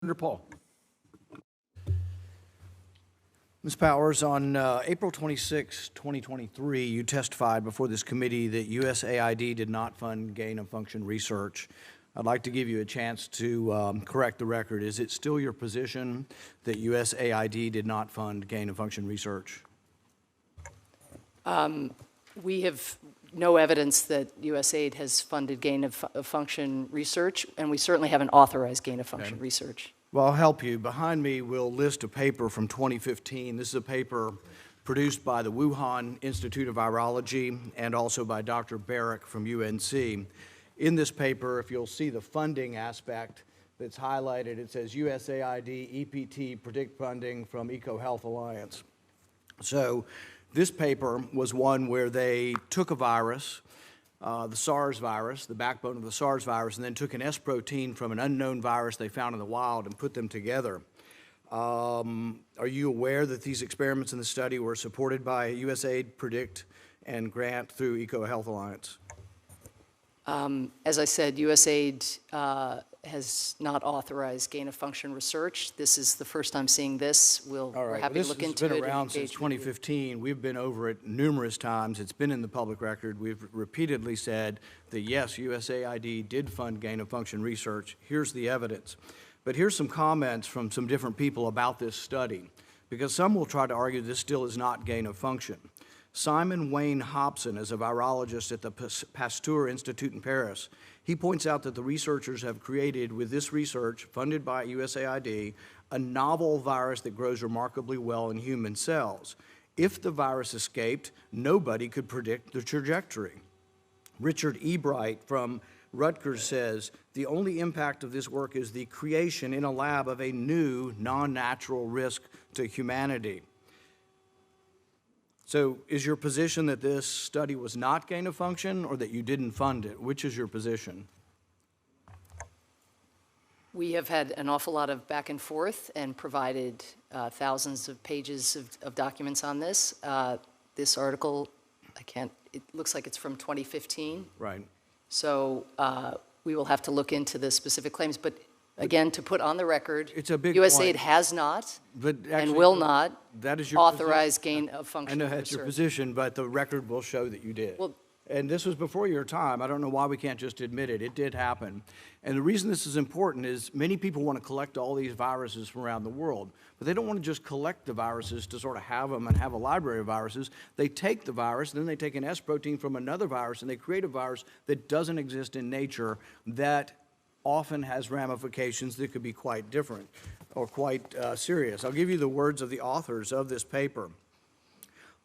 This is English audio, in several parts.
Senator Paul. Ms. Powers, on April 26, 2023, you testified before this committee that USAID did not fund gain-of-function research. I'd like to give you a chance to correct the record. Is it still your position that USAID did not fund gain-of-function research? We have no evidence that USAID has funded gain-of-function research, and we certainly haven't authorized gain-of-function research. Well, I'll help you. Behind me, we'll list a paper from 2015. This is a paper produced by the Wuhan Institute of Virology and also by Dr. Barrick from UNC. In this paper, if you'll see the funding aspect that's highlighted, it says USAID, EPT, predict funding from EcoHealth Alliance. So this paper was one where they took a virus, the SARS virus, the backbone of the SARS virus, and then took an S protein from an unknown virus they found in the wild and put them together. Are you aware that these experiments in the study were supported by USAID, Predict, and Grant through EcoHealth Alliance? As I said, USAID has not authorized gain-of-function research. This is the first I'm seeing this. We're happy to look into it. This has been around since 2015. We've been over it numerous times. It's been in the public record. We've repeatedly said that, yes, USAID did fund gain-of-function research. Here's the evidence. But here's some comments from some different people about this study, because some will try to argue this still is not gain-of-function. Simon Wayne Hobson is a virologist at the Pasteur Institute in Paris. He points out that the researchers have created, with this research funded by USAID, a novel virus that grows remarkably well in human cells. If the virus escaped, nobody could predict the trajectory. Richard Ebright from Rutgers says, the only impact of this work is the creation in a lab of a new, non-natural risk to humanity. So is your position that this study was not gain-of-function or that you didn't fund it? Which is your position? We have had an awful lot of back and forth and provided thousands of pages of documents on this. This article, it looks like it's from 2015. Right. So we will have to look into the specific claims. But again, to put on the record, it's a big USAID point. has not But actually, and will not that is your authorize gain-of-function I know that's your position, but the record will show that you did. Well, and this was before your time. I don't know why we can't just admit it. It did happen. And the reason this is important is many people want to collect all these viruses from around the world, but they don't want to just collect the viruses to sort of have them and have a library of viruses. They take the virus, then they take an S protein from another virus, and they create a virus that doesn't exist in nature that often has ramifications that could be quite different or quite serious. I'll give you the words of the authors of this paper.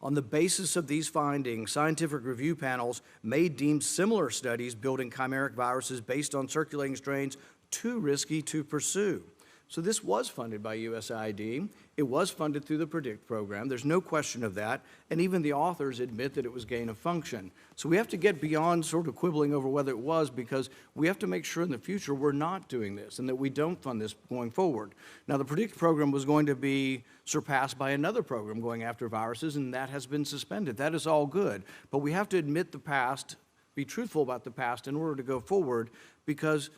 On the basis of these findings, scientific review panels may deem similar studies building chimeric viruses based on circulating strains too risky to pursue. So this was funded by USAID. It was funded through the PREDICT program. There's no question of that. And even the authors admit that it was gain-of-function. So we have to get beyond sort of quibbling over whether it was, because we have to make sure in the future we're not doing this and that we don't fund this going forward. Now, the PREDICT program was going to be surpassed by another program going after viruses, and that has been suspended. That is all good. But we have to admit the past, be truthful about the past in order to go forward, because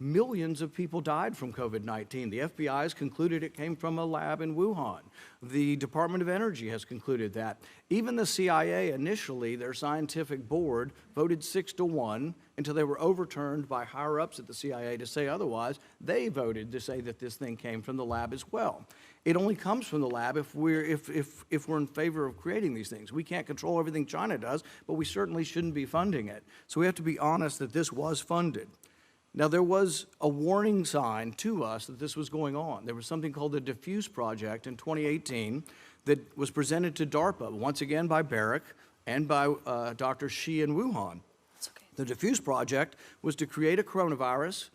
millions of people died from COVID-19. The FBI has concluded it came from a lab in Wuhan. The Department of Energy has concluded that. Even the CIA, initially, their scientific board voted 6-1 until they were overturned by higher-ups at the CIA to say otherwise. They voted to say that this thing came from the lab as well. It only comes from the lab if we're in favor of creating these things. We can't control everything China does, but we certainly shouldn't be funding it. So we have to be honest that this was funded. Now, there was a warning sign to us that this was going on. There was something called the Diffuse Project in 2018 that was presented to DARPA, once again by Barrick and by Dr. Shi in Wuhan. that's okay. The Diffuse Project was to create a coronavirus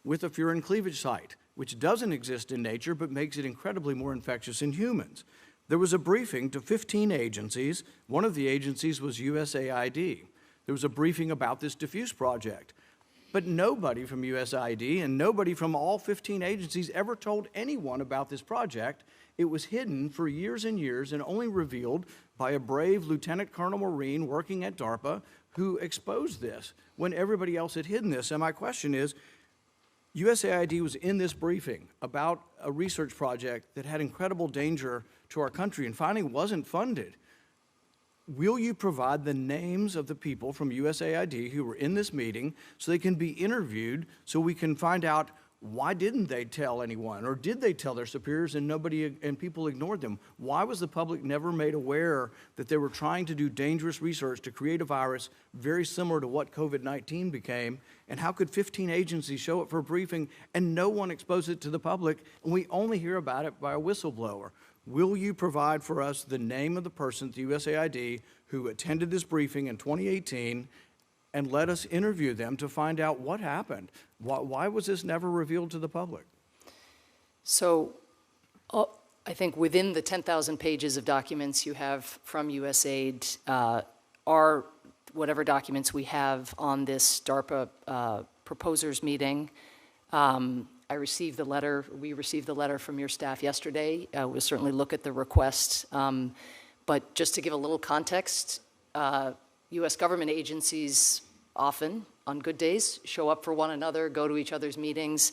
with a furin cleavage site, which doesn't exist in nature but makes it incredibly more infectious in humans. There was a briefing to 15 agencies. One of the agencies was USAID. There was a briefing about this Diffuse Project. But nobody from USAID and nobody from all 15 agencies ever told anyone about this project. It was hidden for years and years and only revealed by a brave Lieutenant Colonel Marine working at DARPA who exposed this when everybody else had hidden this. And my question is, USAID was in this briefing about a research project that had incredible danger to our country and finally wasn't funded. Will you provide the names of the people from USAID who were in this meeting so they can be interviewed so we can find out why didn't they tell anyone, or did they tell their superiors and people ignored them? Why was the public never made aware that they were trying to do dangerous research to create a virus very similar to what COVID-19 became? And how could 15 agencies show up for a briefing and no one expose it to the public, and we only hear about it by a whistleblower? Will you provide for us the name of the person at the USAID who attended this briefing in 2018 and let us interview them to find out what happened? Why was this never revealed to the public? So I think within the 10,000 pages of documents you have from USAID are whatever documents we have on this DARPA proposers meeting. I received the letter, we received the letter from your staff yesterday. We'll certainly look at the request. But just to give a little context, U.S. government agencies often, on good days, show up for one another, go to each other's meetings.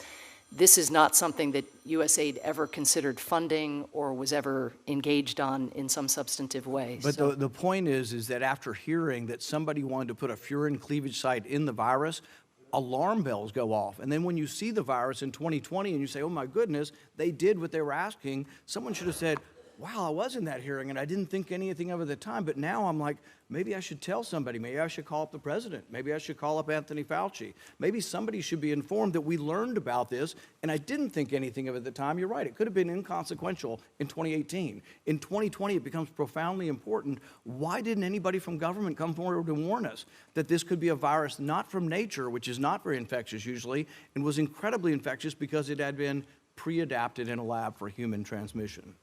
This is not something that USAID ever considered funding or was ever engaged on in some substantive way. But the point is that after hearing that somebody wanted to put a furin cleavage site in the virus, alarm bells go off. And then when you see the virus in 2020 and you say, oh my goodness, they did what they were asking, someone should have said, wow, I was in that hearing and I didn't think anything of it at the time, but now I'm like, maybe I should tell somebody, maybe I should call up the president, maybe I should call up Anthony Fauci, maybe somebody should be informed that we learned about this and I didn't think anything of it at the time. You're right, it could have been inconsequential in 2018. In 2020, it becomes profoundly important. Why didn't anybody from government come forward and warn us that this could be a virus not from nature, which is not very infectious usually, and was incredibly infectious because it had been pre-adapted in a lab for human transmission?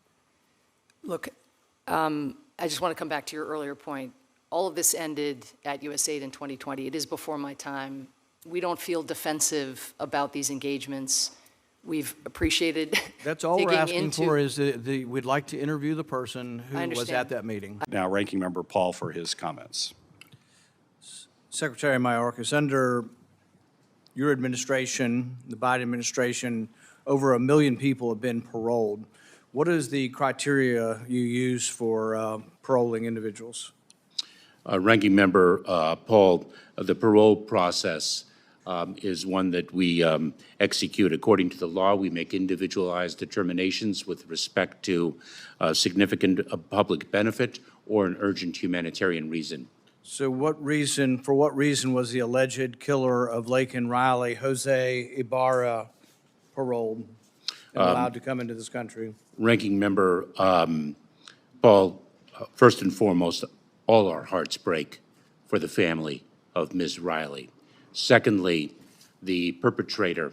Look, I just want to come back to your earlier point. All of this ended at USAID in 2020. It is before my time. We don't feel defensive about these engagements. We've appreciated That's all we're asking for is we'd like to interview the person who was at that meeting. Now, Ranking Member Paul for his comments. Secretary Mayorkas, under your administration, the Biden administration, over 1 million people have been paroled. What is the criteria you use for paroling individuals? Ranking Member Paul, the parole process is one that we execute according to the law. We make individualized determinations with respect to significant public benefit or an urgent humanitarian reason. So for what reason was the alleged killer of Laken Riley, Jose Ibarra, paroled and allowed to come into this country? Ranking Member Paul, first and foremost, all our hearts break for the family of Ms. Riley. Secondly, the perpetrator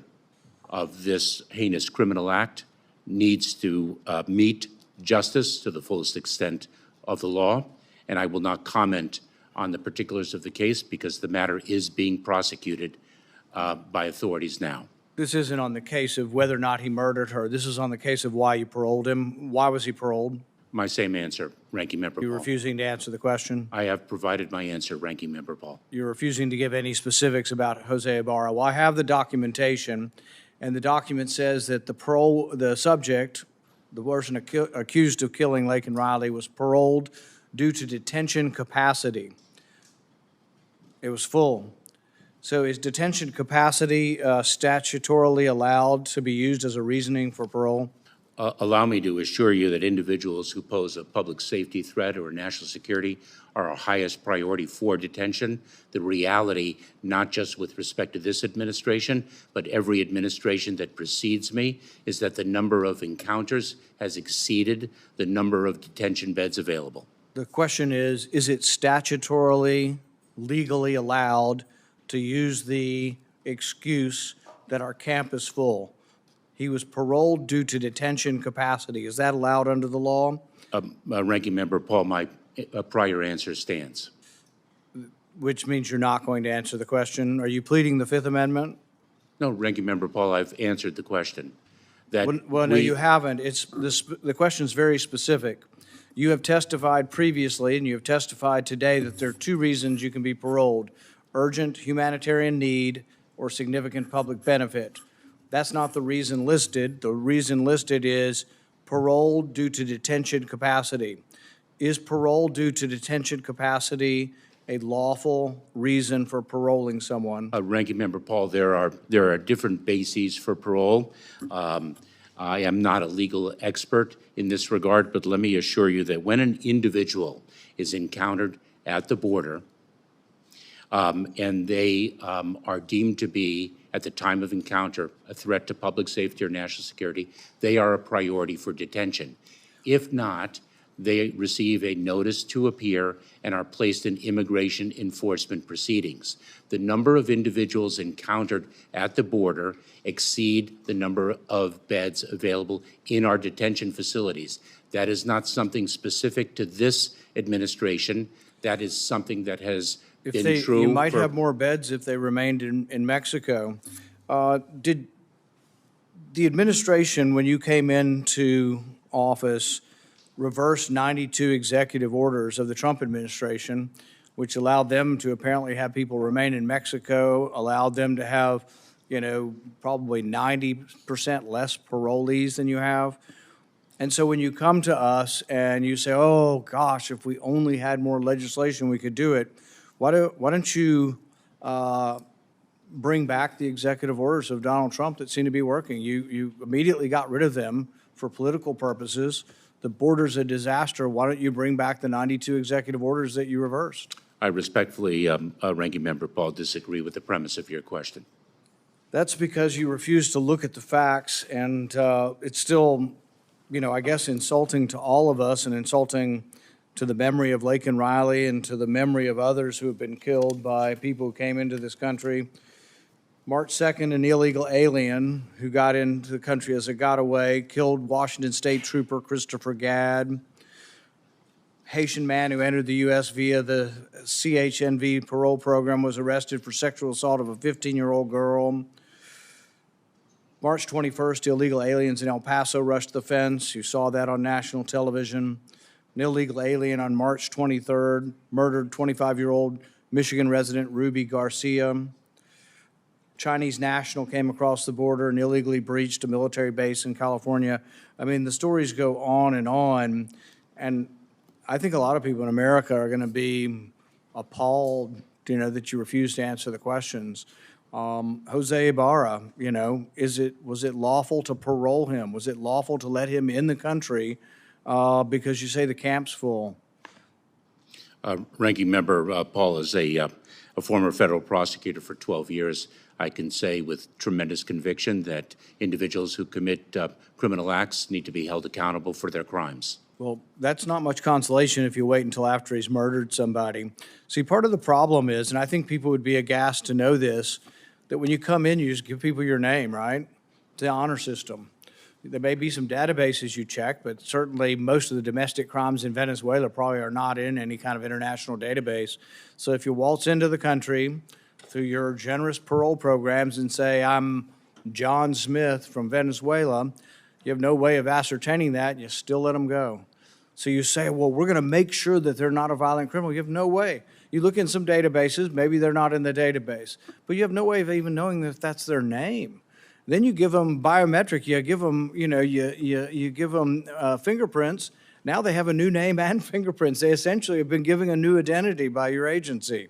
of this heinous criminal act needs to meet justice to the fullest extent of the law, and I will not comment on the particulars of the case because the matter is being prosecuted by authorities now. This isn't on the case of whether or not he murdered her. This is on the case of why you paroled him. Why was he paroled? My same answer, Ranking Member Paul. You're refusing to answer the question? I have provided my answer, Ranking Member Paul. You're refusing to give any specifics about Jose Ibarra. Well, I have the documentation, and the document says that the subject, the person accused of killing Laken Riley, was paroled due to detention capacity. It was full. So is detention capacity statutorily allowed to be used as a reasoning for parole? Allow me to assure you that individuals who pose a public safety threat or national security are our highest priority for detention. The reality, not just with respect to this administration, but every administration that precedes me, is that the number of encounters has exceeded the number of detention beds available. The question is it statutorily, legally allowed to use the excuse that our camp is full? He was paroled due to detention capacity. Is that allowed under the law? Ranking Member Paul, my prior answer stands. Which means you're not going to answer the question. Are you pleading the Fifth Amendment? No, Ranking Member Paul, I've answered the question. Well, no, you haven't. The question is very specific. You have testified previously, and you have testified today that there are 2 reasons you can be paroled: urgent humanitarian need or significant public benefit. That's not the reason listed. The reason listed is parole due to detention capacity. Is parole due to detention capacity a lawful reason for paroling someone? Ranking Member Paul, there are different bases for parole. I am not a legal expert in this regard, but let me assure you that when an individual is encountered at the border and they are deemed to be, at the time of encounter, a threat to public safety or national security, they are a priority for detention. If not, they receive a notice to appear and are placed in immigration enforcement proceedings. The number of individuals encountered at the border exceed the number of beds available in our detention facilities. That is not something specific to this administration. That is something that has been true. You might have more beds if they remained in Mexico. Did the administration, when you came into office, reversed 92 executive orders of the Trump administration, which allowed them to apparently have people remain in Mexico, allowed them to have, probably 90% less parolees than you have? And so when you come to us and you say, oh, gosh, if we only had more legislation, we could do it, why don't you bring back the executive orders of Donald Trump that seem to be working? You immediately got rid of them for political purposes. The border's a disaster. Why don't you bring back the 92 executive orders that you reversed? I respectfully, Ranking Member Paul, disagree with the premise of your question. That's because you refuse to look at the facts, and it's still, I guess insulting to all of us and insulting to the memory of Laken Riley and to the memory of others who have been killed by people who came into this country. March 2nd, an illegal alien who got into the country as a getaway killed Washington State Trooper Christopher Gadd. Haitian man who entered the U.S. via the CHNV parole program was arrested for sexual assault of a 15-year-old girl. March 21st, illegal aliens in El Paso rushed the fence. You saw that on national television. An illegal alien on March 23rd murdered 25-year-old Michigan resident Ruby Garcia. Chinese national came across the border and illegally breached a military base in California. I mean, the stories go on, and I think a lot of people in America are going to be appalled, that you refuse to answer the questions. Jose Ibarra, was it lawful to parole him? Was it lawful to let him in the country because you say the camp's full? Ranking Member Paul is a former federal prosecutor for 12 years. I can say with tremendous conviction that individuals who commit criminal acts need to be held accountable for their crimes. Well, that's not much consolation if you wait until after he's murdered somebody. See, part of the problem is, and I think people would be aghast to know this, that when you come in, you just give people your name, right? It's the honor system. There may be some databases you check, but certainly most of the domestic crimes in Venezuela probably are not in any kind of international database. So if you waltz into the country through your generous parole programs and say, I'm John Smith from Venezuela, you have no way of ascertaining that, and you still let them go. So you say, well, we're going to make sure that they're not a violent criminal. You have no way. You look in some databases, maybe they're not in the database, but you have no way of even knowing if that's their name. Then you give them biometric, you give them, you give them fingerprints. Now they have a new name and fingerprints. They essentially have been given a new identity by your agency.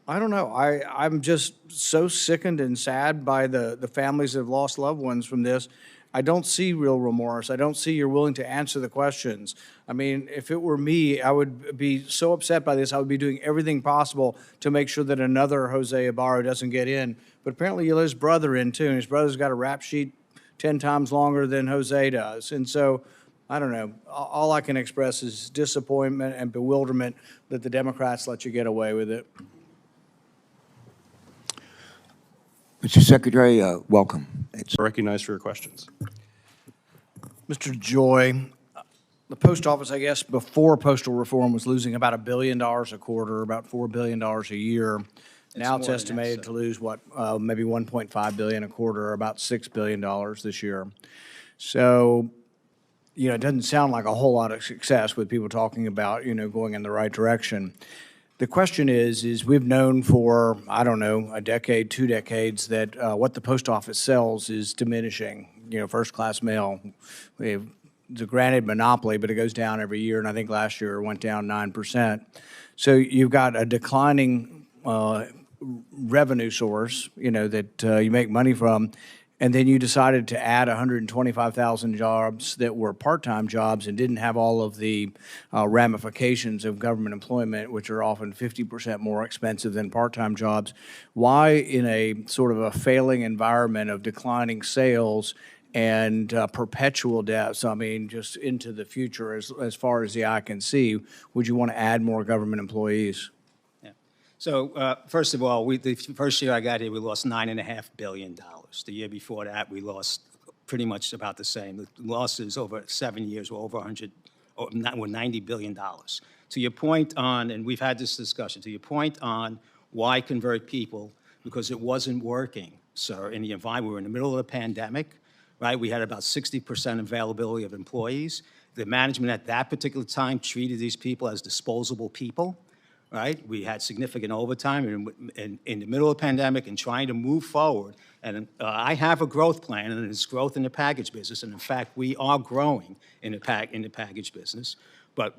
I don't know. I'm just so sickened and sad by the families that have lost loved ones from this. I don't see real remorse. I don't see you're willing to answer the questions. I mean, if it were me, I would be so upset by this. I would be doing everything possible to make sure that another Jose Ibarra doesn't get in. But apparently you let his brother in too, and his brother's got a rap sheet 10 times longer than Jose does. And so, I don't know. All I can express is disappointment and bewilderment that the Democrats let you get away with it. Mr. Secretary, welcome. Recognized for your questions. Mr. Joy, the post office, I guess, before postal reform was losing about $1 billion a quarter, about $4 billion a year. Now it's estimated to lose, maybe $1.5 billion a quarter, or about $6 billion this year. So, it doesn't sound like a whole lot of success with people talking about, going in the right direction. The question is we've known for, I don't know, a decade, 2 decades, that what the post office sells is diminishing. You know, first-class mail. It's a granted monopoly, but it goes down every year, and I think last year it went down 9%. So you've got a declining revenue source, you know, that you make money from, and then you decided to add 125,000 jobs that were part-time jobs and didn't have all of the ramifications of government employment, which are often 50% more expensive than part-time jobs. Why, in a sort of a failing environment of declining sales and perpetual debts, I mean, just into the future as far as the eye can see, would you want to add more government employees? So first of all, the first year I got here, we lost $9.5 billion. The year before that, we lost pretty much about the same. The losses over 7 years were over $90 billion. To your point on, and we've had this discussion, to your point on why convert people, because it wasn't working, sir, in the environment. We were in the middle of the pandemic, right? We had about 60% availability of employees. The management at that particular time treated these people as disposable people. Right? We had significant overtime in the middle of the pandemic and trying to move forward. And I have a growth plan, and it's growth in the package business. And in fact, we are growing in the package business. But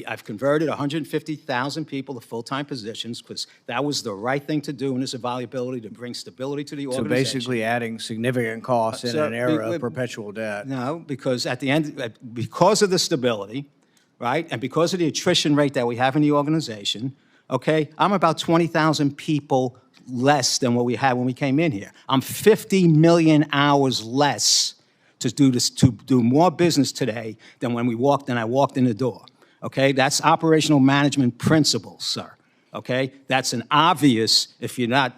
I've converted 150,000 people to full-time positions because that was the right thing to do in this evaluability to bring stability to the organization. So basically adding significant costs in an era of perpetual debt. No, because at the end, because of the stability, right, and because of the attrition rate that we have in the organization, okay, I'm about 20,000 people less than what we had when we came in here. I'm 50 million hours less to do more business today than when I walked in the door. Okay, that's operational management principles, sir. Okay, that's an obvious if you're not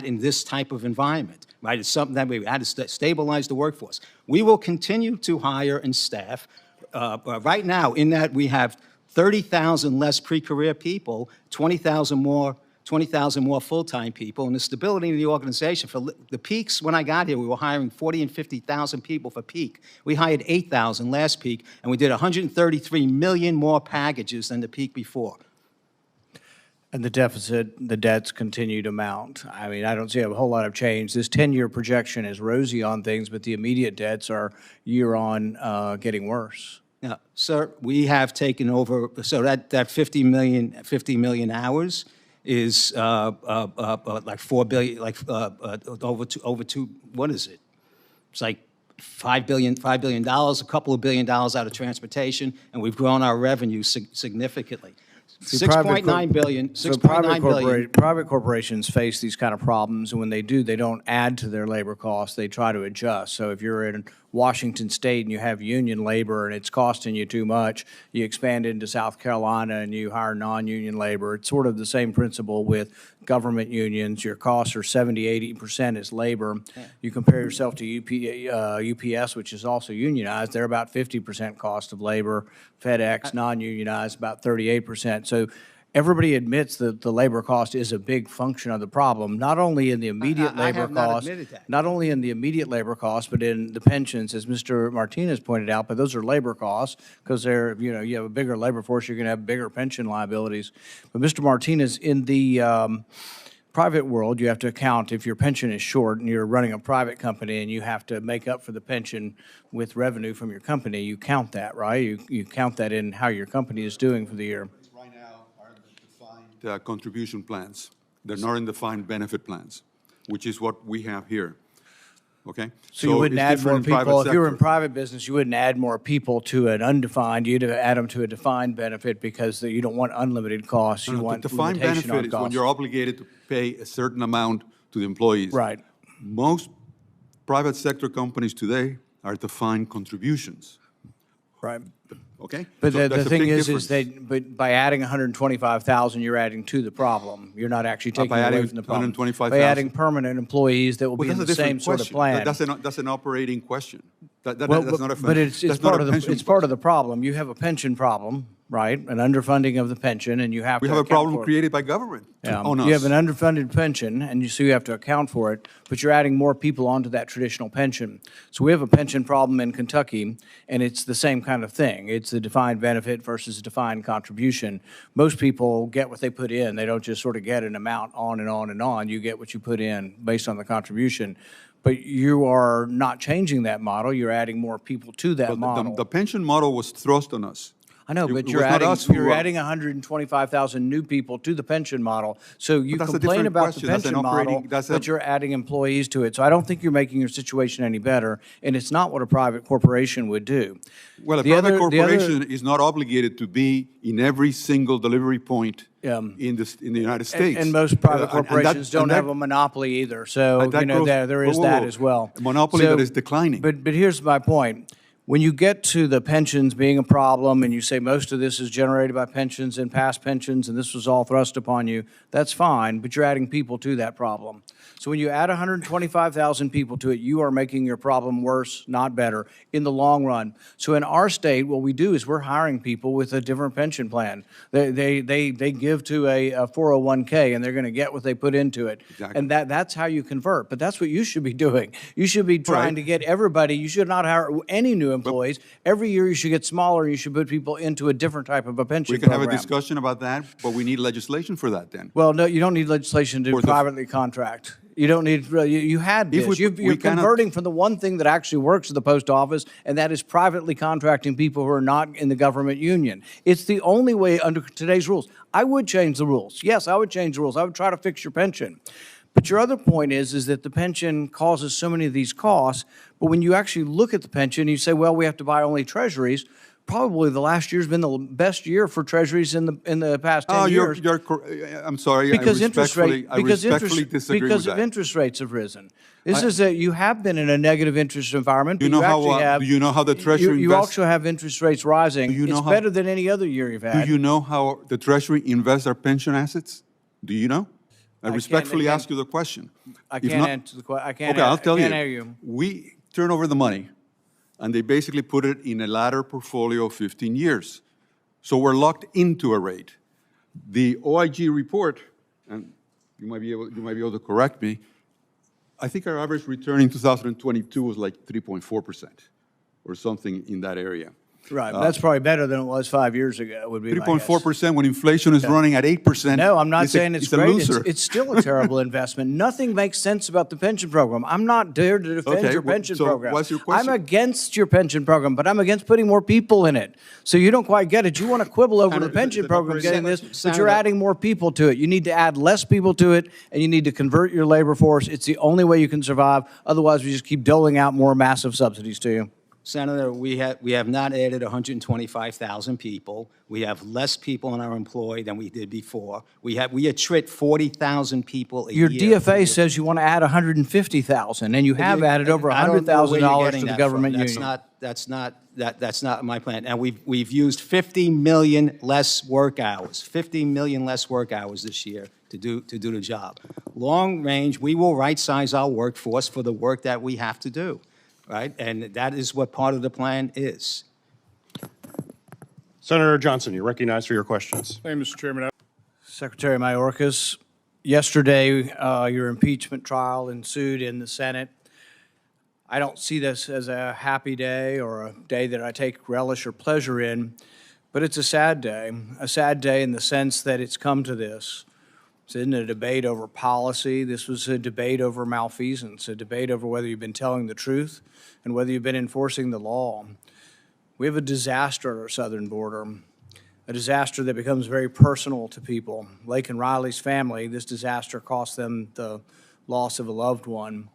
in this type of environment, right? It's something that we had to stabilize the workforce. We will continue to hire and staff. Right now, in that we have 30,000 less pre-career people, 20,000 more full-time people, and the stability in the organization. For the peaks, when I got here, we were hiring 40 and 50,000 people for peak. We hired 8,000 last peak, and we did 133 million more packages than the peak before. And the deficit, the debts continue to mount. I mean, I don't see a whole lot of change. This 10-year projection is rosy on things, but the immediate debts are year on getting worse. Now, sir, we have taken over, so that 50 million hours is like 4 billion, like over two, what is it? It's like $5 billion, a couple of $1 billion out of transportation, and we've grown our revenue significantly. 6.9 billion. So private corporations face these kind of problems, and when they do, they don't add to their labor costs. They try to adjust. So if you're in Washington State and you have union labor and it's costing you too much, you expand into South Carolina and you hire non-union labor. It's sort of the same principle with government unions. Your costs are 70, 80% is labor. Yeah. You compare yourself to UPS, which is also unionized. They're about 50% cost of labor. FedEx, non-unionized, about 38%. So everybody admits that the labor cost is a big function of the problem, not only in the immediate labor cost, not only in the immediate labor cost, but in the pensions, as Mr. Martinez pointed out. But those are labor costs because they're, you know, you have a bigger labor force, you're going to have bigger pension liabilities. But Mr. Martinez, in the private world, you have to account if your pension is short and you're running a private company and you have to make up for the pension with revenue from your company. You count that, right? You count that in how your company is doing for the year. Right now are defined contribution plans. They're not in defined benefit plans, which is what we have here. Okay? So you wouldn't add more people. If you were in private business, you wouldn't add more people to an undefined. You'd add them to a defined benefit because you don't want unlimited costs. You want defined limitation on benefit is when costs. you're obligated to pay a certain amount to the employees. Right. Most private sector companies today are defined contributions. Right. Okay? But So the thing is difference. but by adding 125,000, you're adding to the problem. You're not actually taking away from the problem. 125,000? By adding permanent employees that will be in the same sort of plan. That's an operating question. That's Well, not a but it's that's not part a of the, pension it's part of question. the problem. You have a pension problem, right? An underfunding of the pension, and you have to We have a account problem for it. created by government on us. You have an underfunded pension, and so you have to account for it, but you're adding more people onto that traditional pension. So we have a pension problem in Kentucky, and it's the same kind of thing. It's the defined benefit versus defined contribution. Most people get what they put in. They don't just sort of get an amount on and on and on. You get what you put in based on the contribution. But you are not changing that model. You're adding more people to that But model. the pension model was thrust on us. I know, It- but it you're was not adding, us who, you're adding 125,000 new people to the pension model. So you But that's a complain different about the question. That's an pension operating- model, that's a- but you're adding employees to it. So I don't think you're making your situation any better, and it's not what a private corporation would do. Well, a The private other- the other- corporation is not obligated to be in every single delivery point in the United States. And most private And that- corporations don't and that- have a monopoly either, so, and that you know, goes- there is whoa, whoa, that whoa. as well. A monopoly So- that is declining. But here's my point. When you get to the pensions being a problem, and you say most of this is generated by pensions and past pensions, and this was all thrust upon you, that's fine, but you're adding people to that problem. So when you add 125,000 people to it, you are making your problem worse, not better, in the long run. So in our state, what we do is we're hiring people with a different pension plan. They give to a 401K, and they're going to get what they put into it. Exactly. And that's how you convert. But that's what you should be doing. You should be trying Right. to get everybody, you should not hire any new employees. Every year you should get smaller, you should put people into a different type of a pension We can have program. a discussion about that, but we need legislation for that then. Well, no, you don't need legislation to For the- privately contract. You don't need, you had If this. we- You're we cannot- converting from the one thing that actually works at the post office, and that is privately contracting people who are not in the government union. It's the only way under today's rules. I would change the rules. Yes, I would change the rules. I would try to fix your pension. But your other point is that the pension causes so many of these costs, but when you actually look at the pension, you say, well, we have to buy only treasuries. Probably the last year's been the best year for treasuries in the past 10 Oh, years. I'm sorry, Because interest rate, I respectfully disagree with because of that. interest rates have risen. This is you have been in a negative interest environment. Do you but know how, actually have- do you know how the Treasury You invests? also have interest rates rising. Do you know It's how- better than any other year you've Do had. you know how the Treasury invests our pension assets? Do you know? I can't- respectfully again, ask you the question. I If can't not- answer the question. I can't. Okay, I'll tell I can't you. hear you. We turn over the money, and they basically put it in a ladder portfolio of 15 years. So we're locked into a rate. The OIG report, and you might be able to correct me, I think our average return in 2022 was like 3.4% or something in that area. Right. That's probably better than it was 5 years ago, would be my guess. 3.4% when inflation is running at 8%. No, I'm not is saying it's a great. loser. It's still a terrible investment. Nothing makes sense about the pension program. I'm not there to defend Okay, your well, pension so program. what's your question? I'm against your pension program, but I'm against putting more people in it. So you don't quite get it. You want to quibble over the pension program getting this, but you're adding more people to it. You need to add less people to it, and you need to convert your labor force. It's the only way you can survive. Otherwise, we just keep doling out more massive subsidies to you. Senator, we have not added 125,000 people. We have less people in our employ than we did before. We attrit 40,000 people a Your year. DFA says you want to add 150,000, and you have added over I don't know where you're $100,000 getting to the that government from. union. That's not my plan. And we've used 50 million less work hours, 50 million less work hours this year to do the job. Long range, we will right-size our workforce for the work that we have to do, right? And that is what part of the plan is. Senator Johnson, you're recognized for your questions. Thank you, Mr. Chairman. Secretary Mayorkas, yesterday, your impeachment trial ensued in the Senate. I don't see this as a happy day or a day that I take relish or pleasure in, but it's a sad day in the sense that it's come to this. This isn't a debate over policy. This was a debate over malfeasance, a debate over whether you've been telling the truth and whether you've been enforcing the law. We have a disaster at our southern border, a disaster that becomes very personal to people. Lake and Riley's family, this disaster cost them the loss of a loved one.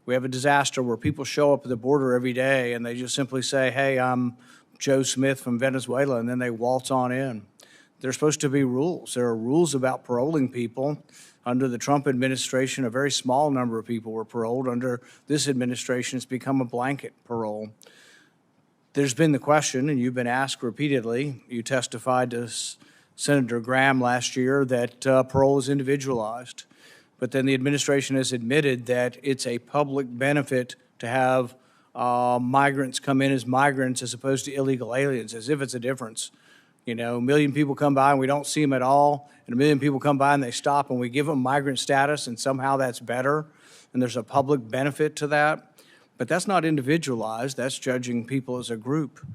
We have a disaster where people show up at the border every day and they just simply say, hey, I'm Joe Smith from Venezuela, and then they waltz on in. There's supposed to be rules. There are rules about paroling people. Under the Trump administration, a very small number of people were paroled. Under this administration, it's become a blanket parole. There's been the question, and you've been asked repeatedly, you testified to Senator Graham last year that parole is individualized. But then the administration has admitted that it's a public benefit to have migrants come in as migrants as opposed to illegal aliens, as if it's a difference. You know, 1 million people come by and we don't see them at all, and 1 million people come by and they stop and we give them migrant status, and somehow that's better, and there's a public benefit to that. But that's not individualized, that's judging people as a group.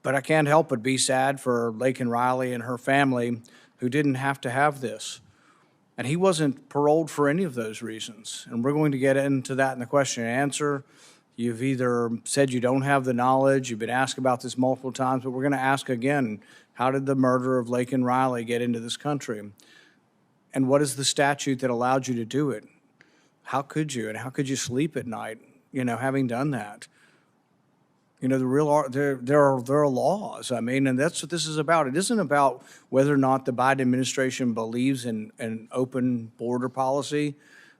But I can't help but be sad for Laken Riley and her family who didn't have to have this. And he wasn't paroled for any of those reasons. And we're going to get into that in the question and answer. You've either said you don't have the knowledge, you've been asked about this multiple times, but we're going to ask again, how did the murder of Laken Riley get into this country? And what is the statute that allowed you to do it? How could you? And how could you sleep at night, you know, having done that? You know, there are laws. I mean, and that's what this is about. It isn't about whether or not the Biden administration believes in an open border policy.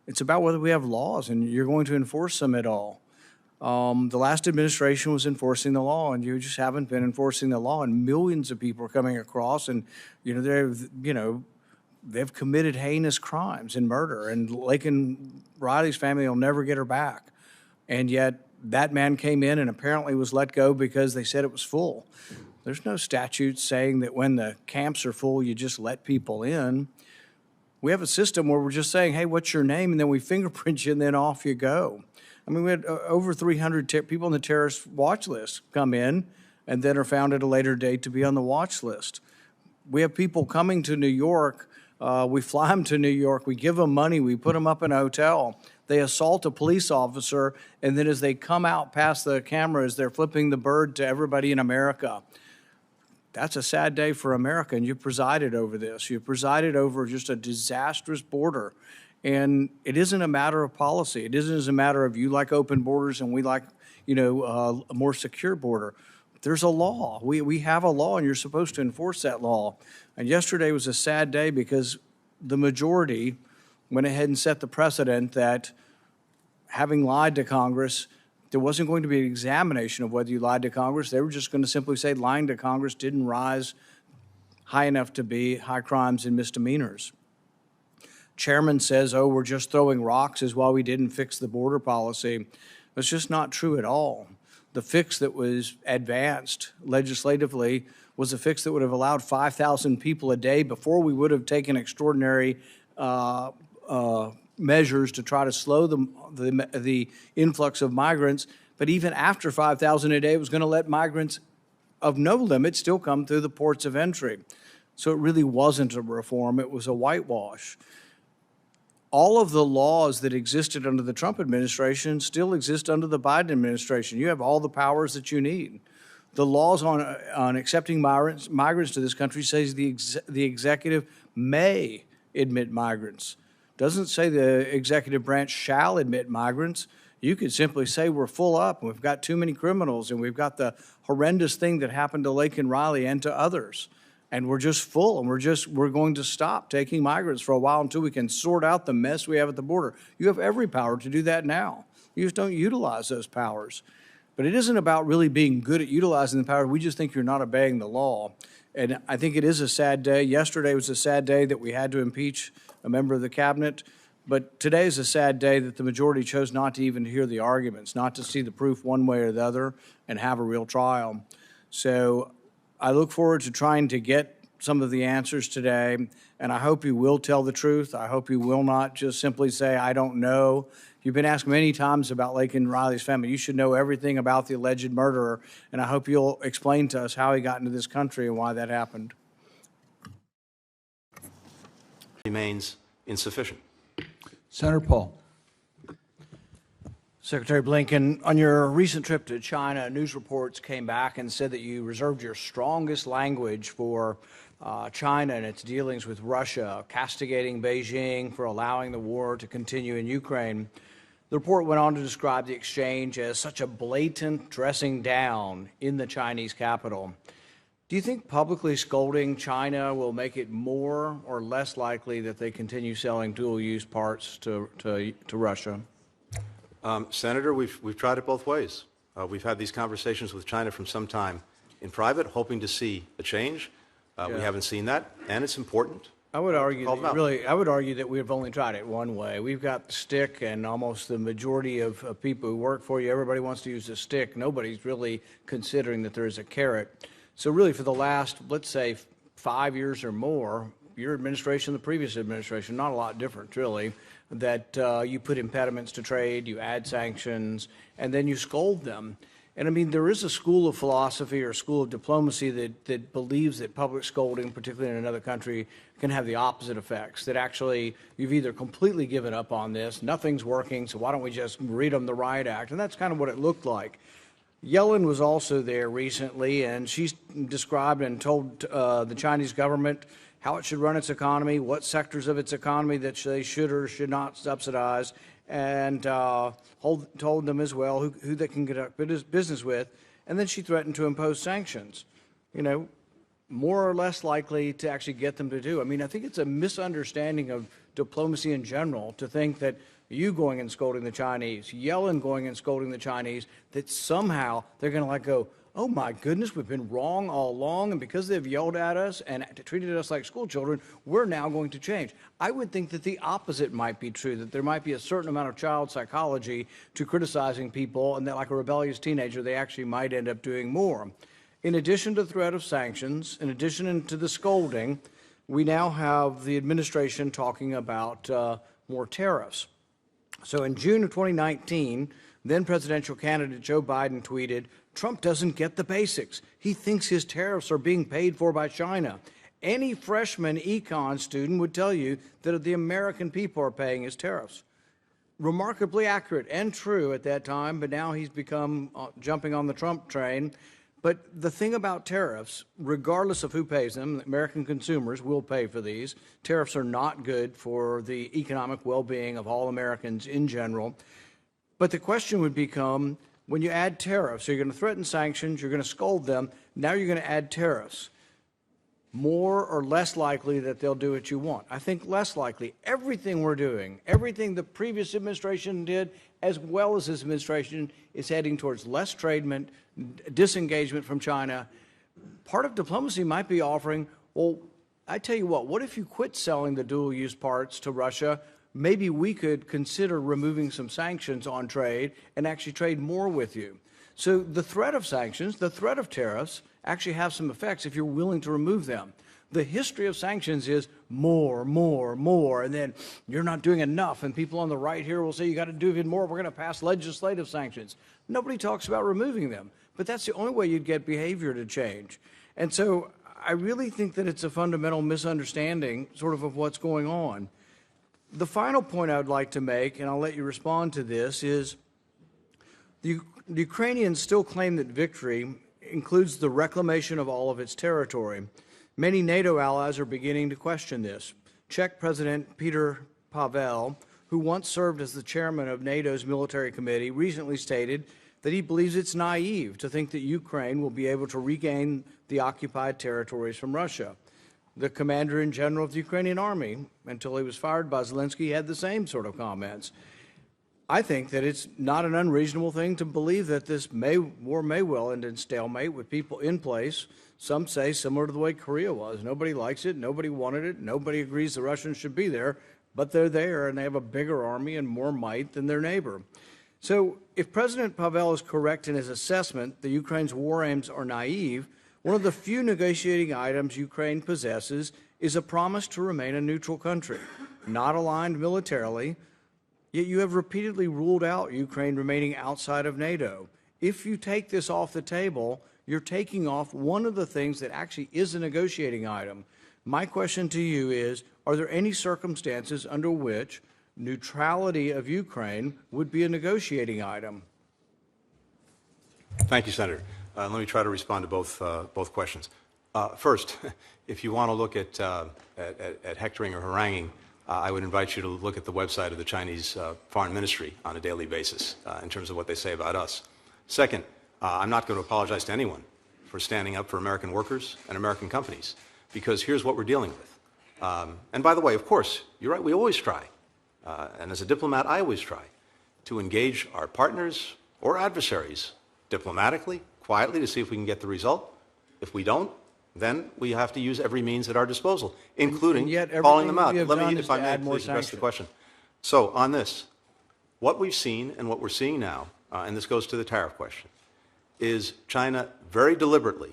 It's about whether we have laws and you're going to enforce them at all. The last administration was enforcing the law, and you just haven't been enforcing the law. And millions of people are coming across, and they've committed heinous crimes and murder. And Laken Riley's family will never get her back. And yet, that man came in and apparently was let go because they said it was full. There's no statute saying that when the camps are full, you just let people in. We have a system where we're just saying, hey, what's your name? And then we fingerprint you and then off you go. I mean, we had over 300 people on the terrorist watch list come in and then are found at a later date to be on the watch list. We have people coming to New York. We fly them to New York. We give them money. We put them up in a hotel. They assault a police officer, and then as they come out past the cameras, they're flipping the bird to everybody in America. That's a sad day for America, and you presided over this. You presided over just a disastrous border. And it isn't a matter of policy. It isn't a matter of you like open borders and we like, a more secure border. There's a law. We have a law, and you're supposed to enforce that law. And yesterday was a sad day because the majority went ahead and set the precedent that having lied to Congress, there wasn't going to be an examination of whether you lied to Congress. They were just going to simply say lying to Congress didn't rise high enough to be high crimes and misdemeanors. Chairman says, oh, we're just throwing rocks is why we didn't fix the border policy. That's just not true at all. The fix that was advanced legislatively was a fix that would have allowed 5,000 people a day before we would have taken extraordinary measures to try to slow the influx of migrants. But even after 5,000 a day, it was going to let migrants of no limit still come through the ports of entry. So it really wasn't a reform. It was a whitewash. All of the laws that existed under the Trump administration still exist under the Biden administration. You have all the powers that you need. The laws on accepting migrants to this country says the executive may admit migrants. Doesn't say the executive branch shall admit migrants. You could simply say we're full up and we've got too many criminals and we've got the horrendous thing that happened to Laken Riley and to others. And we're just full, and we're going to stop taking migrants for a while until we can sort out the mess we have at the border. You have every power to do that now. You just don't utilize those powers. But it isn't about really being good at utilizing the power. We just think you're not obeying the law. And I think it is a sad day. Yesterday was a sad day that we had to impeach a member of the cabinet. But today is a sad day that the majority chose not to even hear the arguments, not to see the proof one way or the other and have a real trial. So I look forward to trying to get some of the answers today, and I hope you will tell the truth. I hope you will not just simply say, I don't know. You've been asked many times about Laken Riley's family. You should know everything about the alleged murderer, and I hope you'll explain to us how he got into this country and why that happened. Remains insufficient. Senator Paul. Secretary Blinken, on your recent trip to China, news reports came back and said that you reserved your strongest language for China and its dealings with Russia, castigating Beijing for allowing the war to continue in Ukraine. The report went on to describe the exchange as such a blatant dressing down in the Chinese capital. Do you think publicly scolding China will make it more or less likely that they continue selling dual-use parts to Russia? Senator, we've tried it both ways. We've had these conversations with China from some time in private, hoping to see a change. We haven't seen that, and it's important. I would argue called that them out. really, I would argue that we've only tried it one way. We've got the stick, and almost the majority of people who work for you, everybody wants to use the stick. Nobody's really considering that there is a carrot. So really, for the last, let's say, 5 years or more, your administration, the previous administration, not a lot different, really, that you put impediments to trade, you add sanctions, and then you scold them. And I mean, there is a school of philosophy or school of diplomacy that believes that public scolding, particularly in another country, can have the opposite effects, that actually you've either completely given up on this, nothing's working, so why don't we just read them the Riot Act? And that's kind of what it looked like. Yellen was also there recently, and she's described and told the Chinese government how it should run its economy, what sectors of its economy that they should or should not subsidize, and told them as well who they can conduct business with. And then she threatened to impose sanctions, you know, more or less likely to actually get them to do. I mean, I think it's a misunderstanding of diplomacy in general to think that you going and scolding the Chinese, Yellen going and scolding the Chinese, that somehow they're going to like go, oh my goodness, we've been wrong all along, and because they've yelled at us and treated us like school children, we're now going to change. I would think that the opposite might be true, that there might be a certain amount of child psychology to criticizing people, and that like a rebellious teenager, they actually might end up doing more. In addition to the threat of sanctions, in addition to the scolding, we now have the administration talking about more tariffs. So in June of 2019, then presidential candidate Joe Biden tweeted, "Trump doesn't get the basics. He thinks his tariffs are being paid for by China. Any freshman econ student would tell you that the American people are paying his tariffs." Remarkably accurate and true at that time, but now he's become jumping on the Trump train. But the thing about tariffs, regardless of who pays them, American consumers will pay for these. Tariffs are not good for the economic well-being of all Americans in general. But the question would become, when you add tariffs, so you're going to threaten sanctions, you're going to scold them, now you're going to add tariffs. More or less likely that they'll do what you want? I think less likely. Everything we're doing, everything the previous administration did, as well as this administration, is heading towards less tradement, disengagement from China. Part of diplomacy might be offering, well, I tell you what if you quit selling the dual-use parts to Russia? Maybe we could consider removing some sanctions on trade and actually trade more with you. So the threat of sanctions, the threat of tariffs, actually have some effects if you're willing to remove them. The history of sanctions is more, and then you're not doing enough, and people on the right here will say you got to do even more, we're going to pass legislative sanctions. Nobody talks about removing them, but that's the only way you'd get behavior to change. And so I really think that it's a fundamental misunderstanding sort of what's going on. The final point I would like to make, and I'll let you respond to this, is the Ukrainians still claim that victory includes the reclamation of all of its territory. Many NATO allies are beginning to question this. Czech President Peter Pavel, who once served as the chairman of NATO's military committee, recently stated that he believes it's naive to think that Ukraine will be able to regain the occupied territories from Russia. The commander-in-general of the Ukrainian army, until he was fired by Zelensky, had the same sort of comments. I think that it's not an unreasonable thing to believe that this war may well end in stalemate with people in place. Some say similar to the way Korea was. Nobody likes it, nobody wanted it, nobody agrees the Russians should be there, but they're there and they have a bigger army and more might than their neighbor. So if President Pavel is correct in his assessment that Ukraine's war aims are naive, one of the few negotiating items Ukraine possesses is a promise to remain a neutral country, not aligned militarily. Yet you have repeatedly ruled out Ukraine remaining outside of NATO. If you take this off the table, you're taking off one of the things that actually is a negotiating item. My question to you is, are there any circumstances under which neutrality of Ukraine would be a negotiating item? Thank you, Senator. Let me try to respond to both questions. First, if you want to look at hectoring or haranguing, I would invite you to look at the website of the Chinese Foreign Ministry on a daily basis in terms of what they say about us. Second, I'm not going to apologize to anyone for standing up for American workers and American companies, because here's what we're dealing with. And by the way, of course, you're right, we always try. And as a diplomat, I always try to engage our partners or adversaries diplomatically, quietly, to see if we can get the result. If we don't, then we have to use every means at our disposal, including And yet calling them everything out. we have Let me, done if is I to may, add more please address the sanctions. question. So on this, what we've seen and what we're seeing now, and this goes to the tariff question, is China very deliberately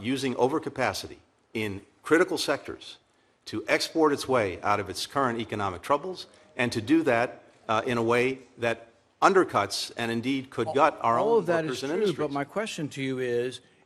using overcapacity in critical sectors to export its way out of its current economic troubles, and to do that in a way that undercuts and indeed could gut our All own of that is workers and true, industries. but my question to you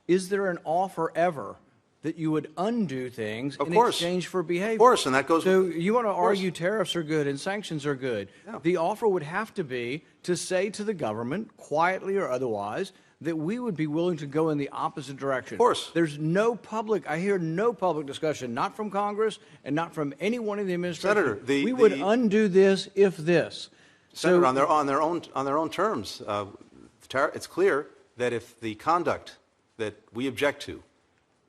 is there an offer ever that you would undo things Of in course. exchange for behavior? Of course, and that goes So with- you want to of course. argue tariffs are good and sanctions are good. Yeah. The offer would have to be to say to the government, quietly or otherwise, that we would be willing to go in the opposite direction. Of course. There's I hear no public discussion, not from Congress and not from anyone in the administration. Senator, we would undo this if this. Senator, So on their own terms, it's clear that if the conduct that we object to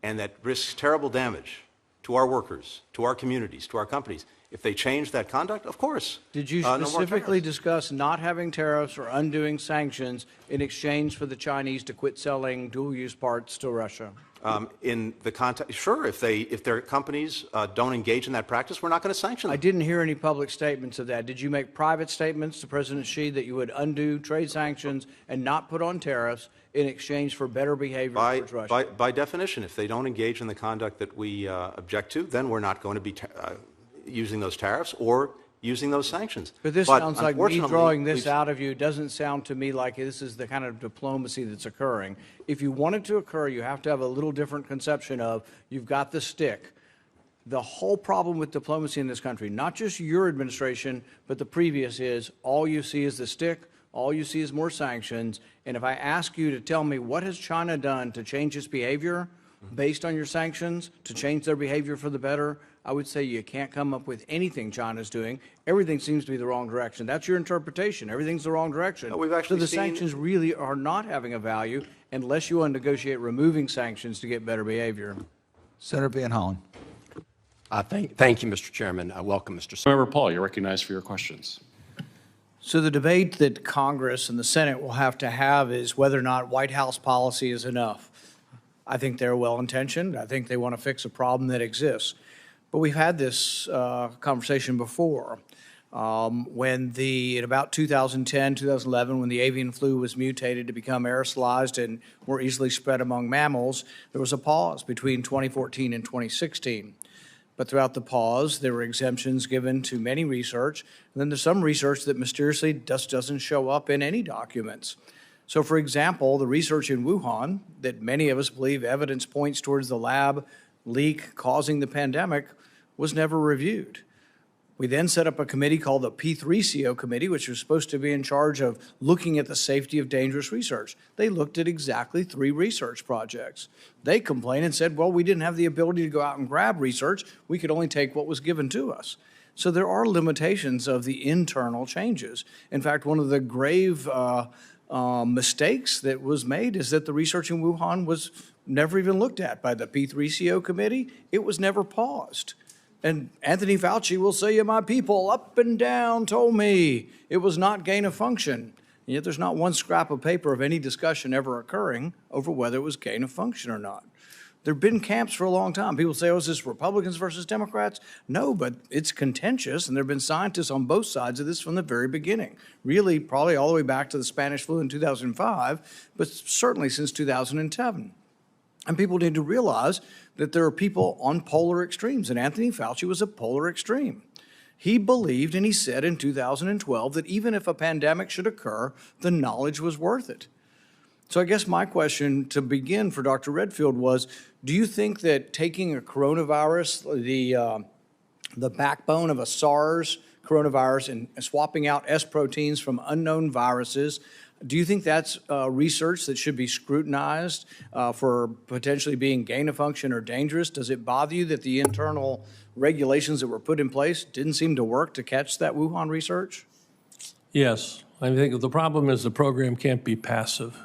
and that risks terrible damage to our workers, to our communities, to our companies, if they change that conduct, of course. did you no more specifically tariffs. discuss not having tariffs or undoing sanctions in exchange for the Chinese to quit selling dual-use parts to Russia? In the context, sure, if their companies don't engage in that practice, we're not going to sanction them. I didn't hear any public statements of that. Did you make private statements to President Xi that you would undo trade sanctions and not put on tariffs in exchange for better behavior towards Russia? By definition, if they don't engage in the conduct that we object to, then we're not going to be using those tariffs or using those sanctions. But this sounds like me unfortunately, drawing this we've- out of you. It doesn't sound to me like this is the kind of diplomacy that's occurring. If you want it to occur, you have to have a little different conception of you've got the stick. The whole problem with diplomacy in this country, not just your administration, but the previous is all you see is the stick, all you see is more sanctions. And if I ask you to tell me what has China done to change its behavior based on your sanctions, to change their behavior for the better, I would say you can't come up with anything China's doing. Everything seems to be the wrong direction. That's your interpretation. Everything's the wrong direction. No, we've actually so the seen- sanctions really are not having a value unless you want to negotiate removing sanctions to get better behavior. Senator Van Hollen. Thank you, Mr. Chairman. Welcome, Mr. Member Paul, you're recognized for your questions. So the debate that Congress and the Senate will have to have is whether or not White House policy is enough. I think they're well-intentioned. I think they want to fix a problem that exists. But we've had this conversation before. In about 2010, 2011, when the avian flu was mutated to become aerosolized and more easily spread among mammals, there was a pause between 2014 and 2016. But throughout the pause, there were exemptions given to many research, and then there's some research that mysteriously just doesn't show up in any documents. So, for example, the research in Wuhan that many of us believe evidence points towards the lab leak causing the pandemic was never reviewed. We then set up a committee called the P3CO committee, which was supposed to be in charge of looking at the safety of dangerous research. They looked at exactly 3 research projects. They complained and said, well, we didn't have the ability to go out and grab research. We could only take what was given to us. So there are limitations of the internal changes. In fact, one of the grave mistakes that was made is that the research in Wuhan was never even looked at by the P3CO committee. It was never paused. And Anthony Fauci will say, my people up and down told me it was not gain of function. And yet there's not one scrap of paper of any discussion ever occurring over whether it was gain of function or not. There have been camps for a long time. People say, oh, is this Republicans versus Democrats? No, but it's contentious, and there have been scientists on both sides of this from the very beginning. Really, probably all the way back to the Spanish flu in 2005, but certainly since 2007. And people need to realize that there are people on polar extremes, and Anthony Fauci was a polar extreme. He believed, and he said in 2012, that even if a pandemic should occur, the knowledge was worth it. So I guess my question to begin for Dr. Redfield was, do you think that taking a coronavirus, the backbone of a SARS coronavirus, and swapping out S proteins from unknown viruses, do you think that's research that should be scrutinized for potentially being gain of function or dangerous? Does it bother you that the internal regulations that were put in place didn't seem to work to catch that Wuhan research? Yes. I think the problem is the program can't be passive.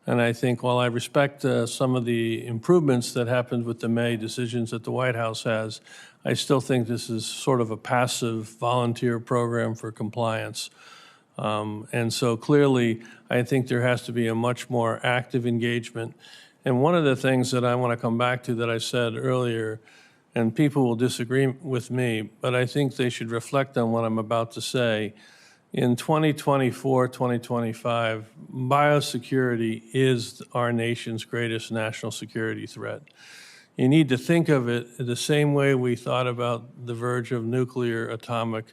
And I think while I respect some of the improvements that happened with the May decisions that the White House has, I still think this is sort of a passive volunteer program for compliance. And so clearly, I think there has to be a much more active engagement. And one of the things that I want to come back to that I said earlier, and people will disagree with me, but I think they should reflect on what I'm about to say. In 2024, 2025, biosecurity is our nation's greatest national security threat. You need to think of it the same way we thought about the verge of nuclear, atomic,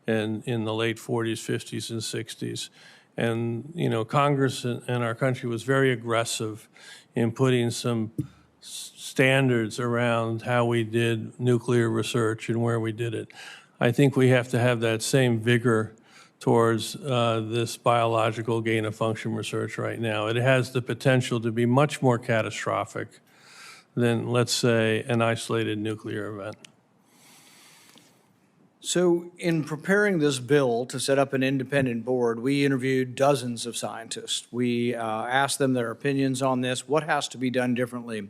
in the late 40s, 50s, and 60s. And, you know, Congress and our country was very aggressive in putting some standards around how we did nuclear research and where we did it. I think we have to have that same vigor towards this biological gain-of-function research right now. It has the potential to be much more catastrophic than, let's say, an isolated nuclear event. So in preparing this bill to set up an independent board, we interviewed dozens of scientists. We asked them their opinions on this, what has to be done differently.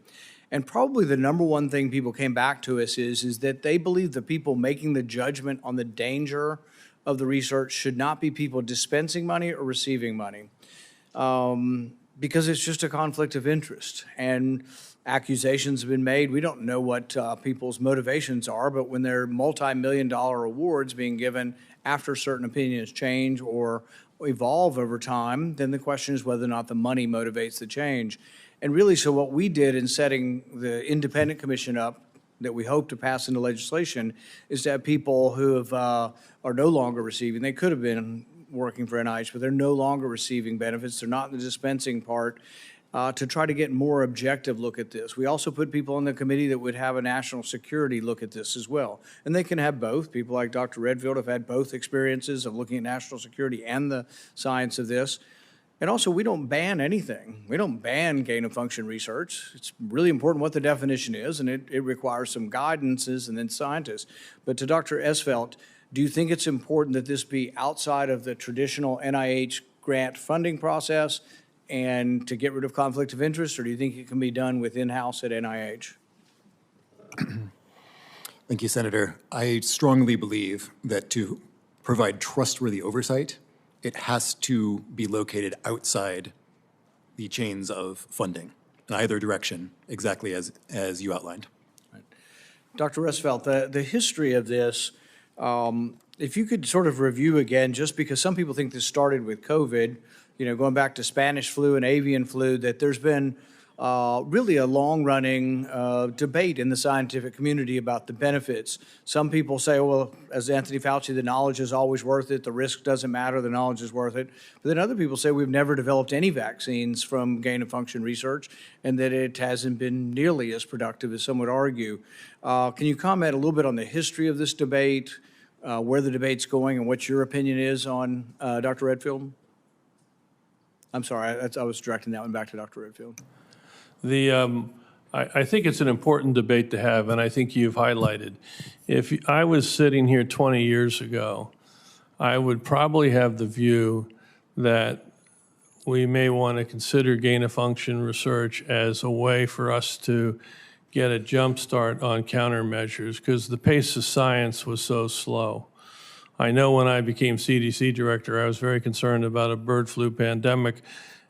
And probably the number one thing people came back to us is that they believe the people making the judgment on the danger of the research should not be people dispensing money or receiving money, because it's just a conflict of interest. And accusations have been made. We don't know what people's motivations are, but when there are multi-million-dollar awards being given after certain opinions change or evolve over time, then the question is whether or not the money motivates the change. And really, so what we did in setting the independent commission up that we hope to pass into legislation is to have people who have, are no longer receiving, they could have been working for NIH, but they're no longer receiving benefits. They're not in the dispensing part. To try to get more objective look at this. We also put people on the committee that would have a national security look at this as well. And they can have both. People like Dr. Redfield have had both experiences of looking at national security and the science of this. And also, we don't ban anything. We don't ban gain-of-function research. It's really important what the definition is, and it requires some guidances and then scientists. But to Dr. Esvelt, do you think it's important that this be outside of the traditional NIH grant funding process and to get rid of conflict of interest, or do you think it can be done with in-house at NIH? Thank you, Senator. I strongly believe that to provide trustworthy oversight, it has to be located outside the chains of funding in either direction, exactly as you outlined. Right. Dr. Resfeld, the history of this, if you could sort of review again, just because some people think this started with COVID, you know, going back to Spanish flu and avian flu, that there's been really a long-running debate in the scientific community about the benefits. Some people say, well, as Anthony Fauci, the knowledge is always worth it, the risk doesn't matter, the knowledge is worth it. But then other people say we've never developed any vaccines from gain-of-function research and that it hasn't been nearly as productive as some would argue. Can you comment a little bit on the history of this debate, where the debate's going, and what your opinion is on Dr. Redfield? I'm sorry, I was directing that one back to Dr. Redfield. I think it's an important debate to have, and I think you've highlighted. If I was sitting here 20 years ago, I would probably have the view that we may want to consider gain-of-function research as a way for us to get a jump start on countermeasures, because the pace of science was so slow. I know when I became CDC director, I was very concerned about a bird flu pandemic.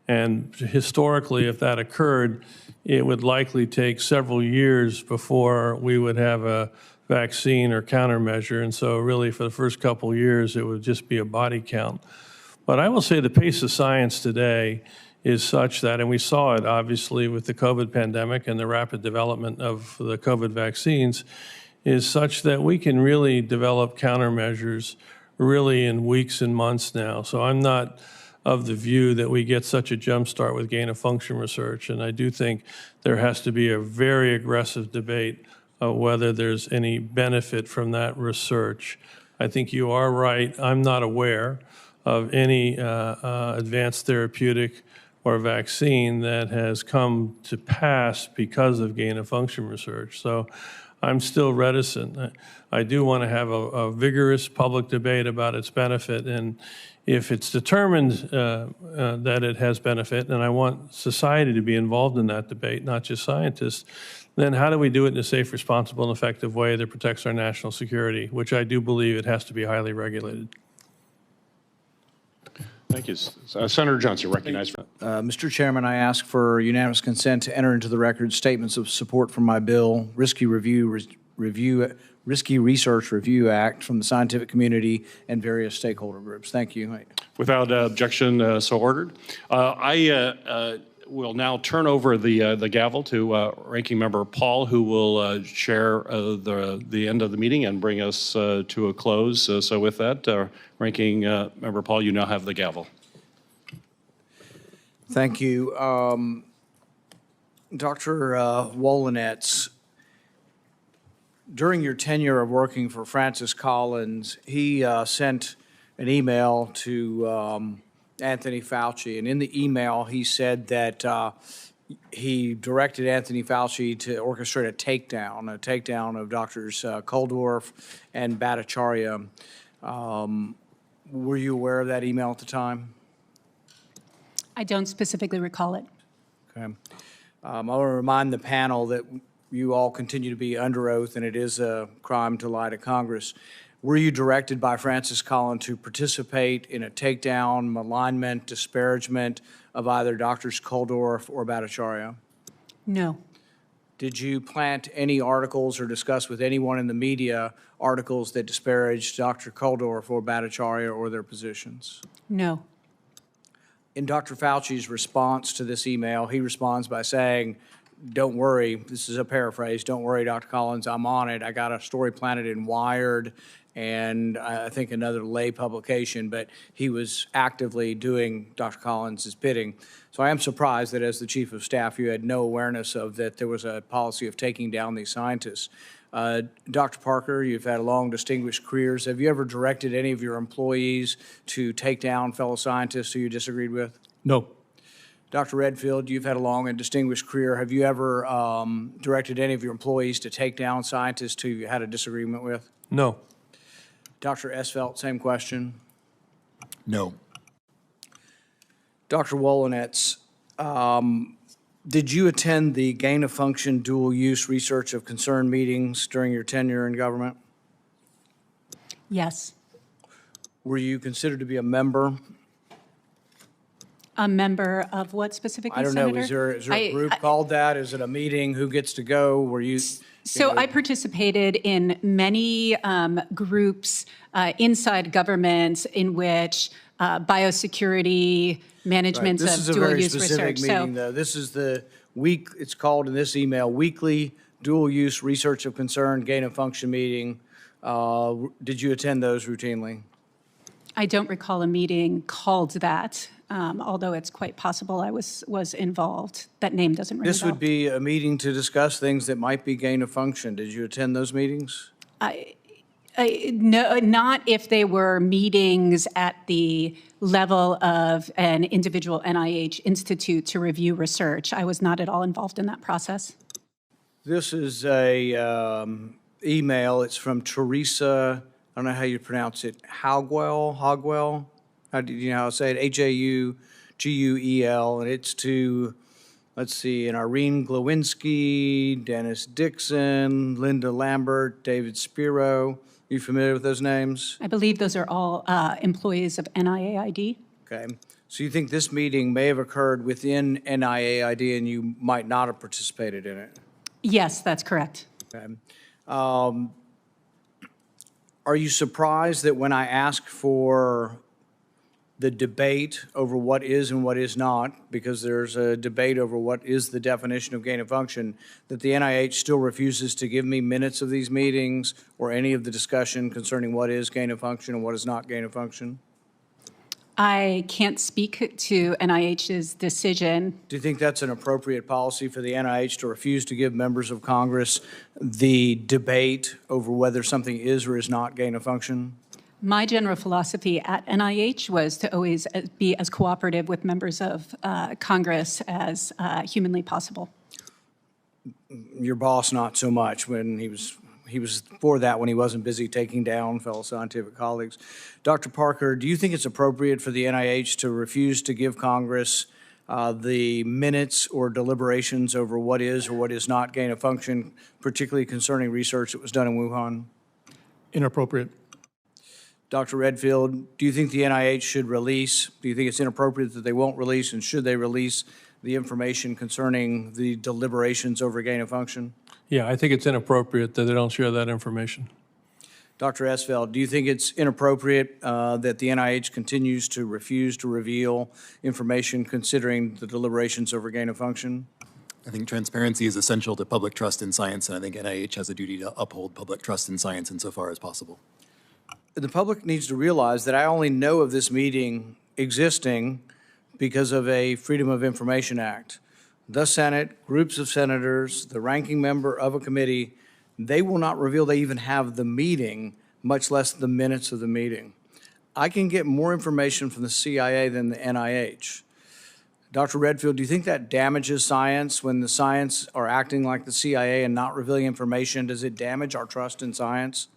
And historically, if that occurred, it would likely take several years before we would have a vaccine or countermeasure. And so really for the first couple of years, it would just be a body count. But I will say the pace of science today is such that, and we saw it obviously with the COVID pandemic and the rapid development of the COVID vaccines, is such that we can really develop countermeasures really in weeks and months now. So I'm not of the view that we get such a jump start with gain-of-function research, and I do think there has to be a very aggressive debate of whether there's any benefit from that research. I think you are right. I'm not aware of any advanced therapeutic or vaccine that has come to pass because of gain-of-function research. So I'm still reticent. I do want to have a vigorous public debate about its benefit, and if it's determined that it has benefit, and I want society to be involved in that debate, not just scientists, then how do we do it in a safe, responsible, and effective way that protects our national security, which I do believe it has to be highly regulated. Thank you. Senator Johnson, recognized. Mr. Chairman, I ask for unanimous consent to enter into the record statements of support for my bill, Risky Research Review Act, from the scientific community and various stakeholder groups. Thank you. Without objection, so ordered. I will now turn over the gavel to Ranking Member Paul, who will chair the end of the meeting and bring us to a close. So with that, Ranking Member Paul, you now have the gavel. Thank you. Dr. Wolanetz, during your tenure of working for Francis Collins, he sent an email to Anthony Fauci, and in the email he said that he directed Anthony Fauci to orchestrate a takedown of Drs. Koldorf and Bhattacharya. Were you aware of that email at the time? I don't specifically recall it. Okay. I want to remind the panel that you all continue to be under oath, and it is a crime to lie to Congress. Were you directed by Francis Collins to participate in a takedown, malignment, disparagement of either Drs. Koldorf or Bhattacharya? No. Did you plant any articles or discuss with anyone in the media articles that disparaged Dr. Koldorf or Bhattacharya or their positions? No. In Dr. Fauci's response to this email, he responds by saying, don't worry, this is a paraphrase, don't worry, Dr. Collins, I'm on it. I got a story planted in Wired and I think another lay publication, but he was actively doing Dr. Collins' bidding. So I am surprised that as the Chief of Staff, you had no awareness of that there was a policy of taking down these scientists. Dr. Parker, you've had long, distinguished careers. Have you ever directed any of your employees to take down fellow scientists who you disagreed with? No. Dr. Redfield, you've had a long and distinguished career. Have you ever directed any of your employees to take down scientists who you had a disagreement with? No. Dr. Esvelt, same question. No. Dr. Wolanetz, did you attend the gain-of-function dual-use research of concern meetings during your tenure in government? Yes. Were you considered to be a member? A member of what specifically, I don't Senator? know. Is there a group called that? Is it a meeting? Who gets to go? Were you? So I participated in many groups inside governments in which biosecurity, management of dual-use research. This is a very specific meeting, though. This is the week, it's called in this email, Weekly Dual-Use Research of Concern Gain-of-Function Meeting. Did you attend those routinely? I don't recall a meeting called that, although it's quite possible I was involved. That name doesn't ring a bell. This would be a meeting to discuss things that might be gain-of-function. Did you attend those meetings? No, not if they were meetings at the level of an individual NIH institute to review research. I was not at all involved in that process. This is a email. It's from Teresa, I don't know how you pronounce it, Hogwell? How do you know how to say it? H-A-U-G-U-E-L, and it's to, let's see, Irene Glowinski, Dennis Dixon, Linda Lambert, David Spiro. You familiar with those names? I believe those are all employees of NIAID. Okay. So you think this meeting may have occurred within NIAID and you might not have participated in it? Yes, that's correct. Okay. Are you surprised that when I ask for the debate over what is and what is not, because there's a debate over what is the definition of gain of function, that the NIH still refuses to give me minutes of these meetings or any of the discussion concerning what is gain of function and what is not gain of function? I can't speak to NIH's decision. Do you think that's an appropriate policy for the NIH to refuse to give members of Congress the debate over whether something is or is not gain of function? My general philosophy at NIH was to always be as cooperative with members of Congress as humanly possible. Your boss, not so much. When he was for that when he wasn't busy taking down fellow scientific colleagues. Dr. Parker, do you think it's appropriate for the NIH to refuse to give Congress the minutes or deliberations over what is or what is not gain of function, particularly concerning research that was done in Wuhan? Inappropriate. Dr. Redfield, do you think the NIH should release, do you think it's inappropriate that they won't release, and should they release the information concerning the deliberations over gain of function? Yeah, I think it's inappropriate that they don't share that information. Dr. Esfeld, do you think it's inappropriate that the NIH continues to refuse to reveal information considering the deliberations over gain of function? I think transparency is essential to public trust in science, and I think NIH has a duty to uphold public trust in science insofar as possible. The public needs to realize that I only know of this meeting existing because of a Freedom of Information Act. The Senate, groups of senators, the ranking member of a committee, they will not reveal they even have the meeting, much less the minutes of the meeting. I can get more information from the CIA than the NIH. Dr. Redfield, do you think that damages science when the science are acting like the CIA and not revealing information? Does it damage our trust in science?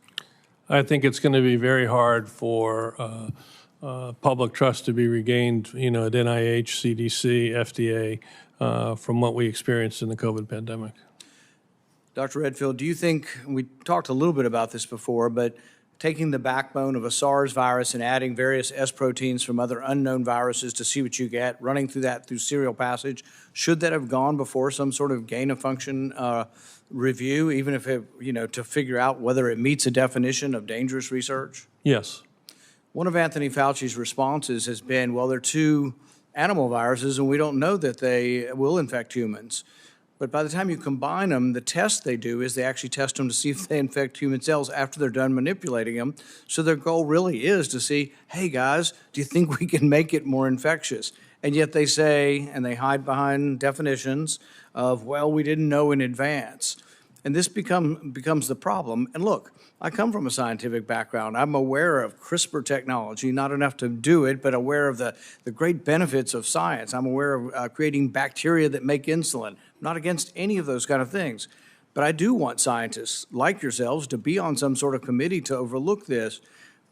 I think it's going to be very hard for public trust to be regained, at NIH, CDC, FDA, from what we experienced in the COVID pandemic. Dr. Redfield, do you think, we talked a little bit about this before, but taking the backbone of a SARS virus and adding various S proteins from other unknown viruses to see what you get, running through that through serial passage, should that have gone before some sort of gain of function review, even if it, to figure out whether it meets a definition of dangerous research? Yes. One of Anthony Fauci's responses has been, well, they're two animal viruses and we don't know that they will infect humans. But by the time you combine them, the test they do is they actually test them to see if they infect human cells after they're done manipulating them. So their goal really is to see, hey guys, do you think we can make it more infectious? And yet they say, and they hide behind definitions of, well, we didn't know in advance. And this becomes the problem. And look, I come from a scientific background. I'm aware of CRISPR technology, not enough to do it, but aware of the great benefits of science. I'm aware of creating bacteria that make insulin. Not against any of those kind of things. But I do want scientists like yourselves to be on some sort of committee to overlook this.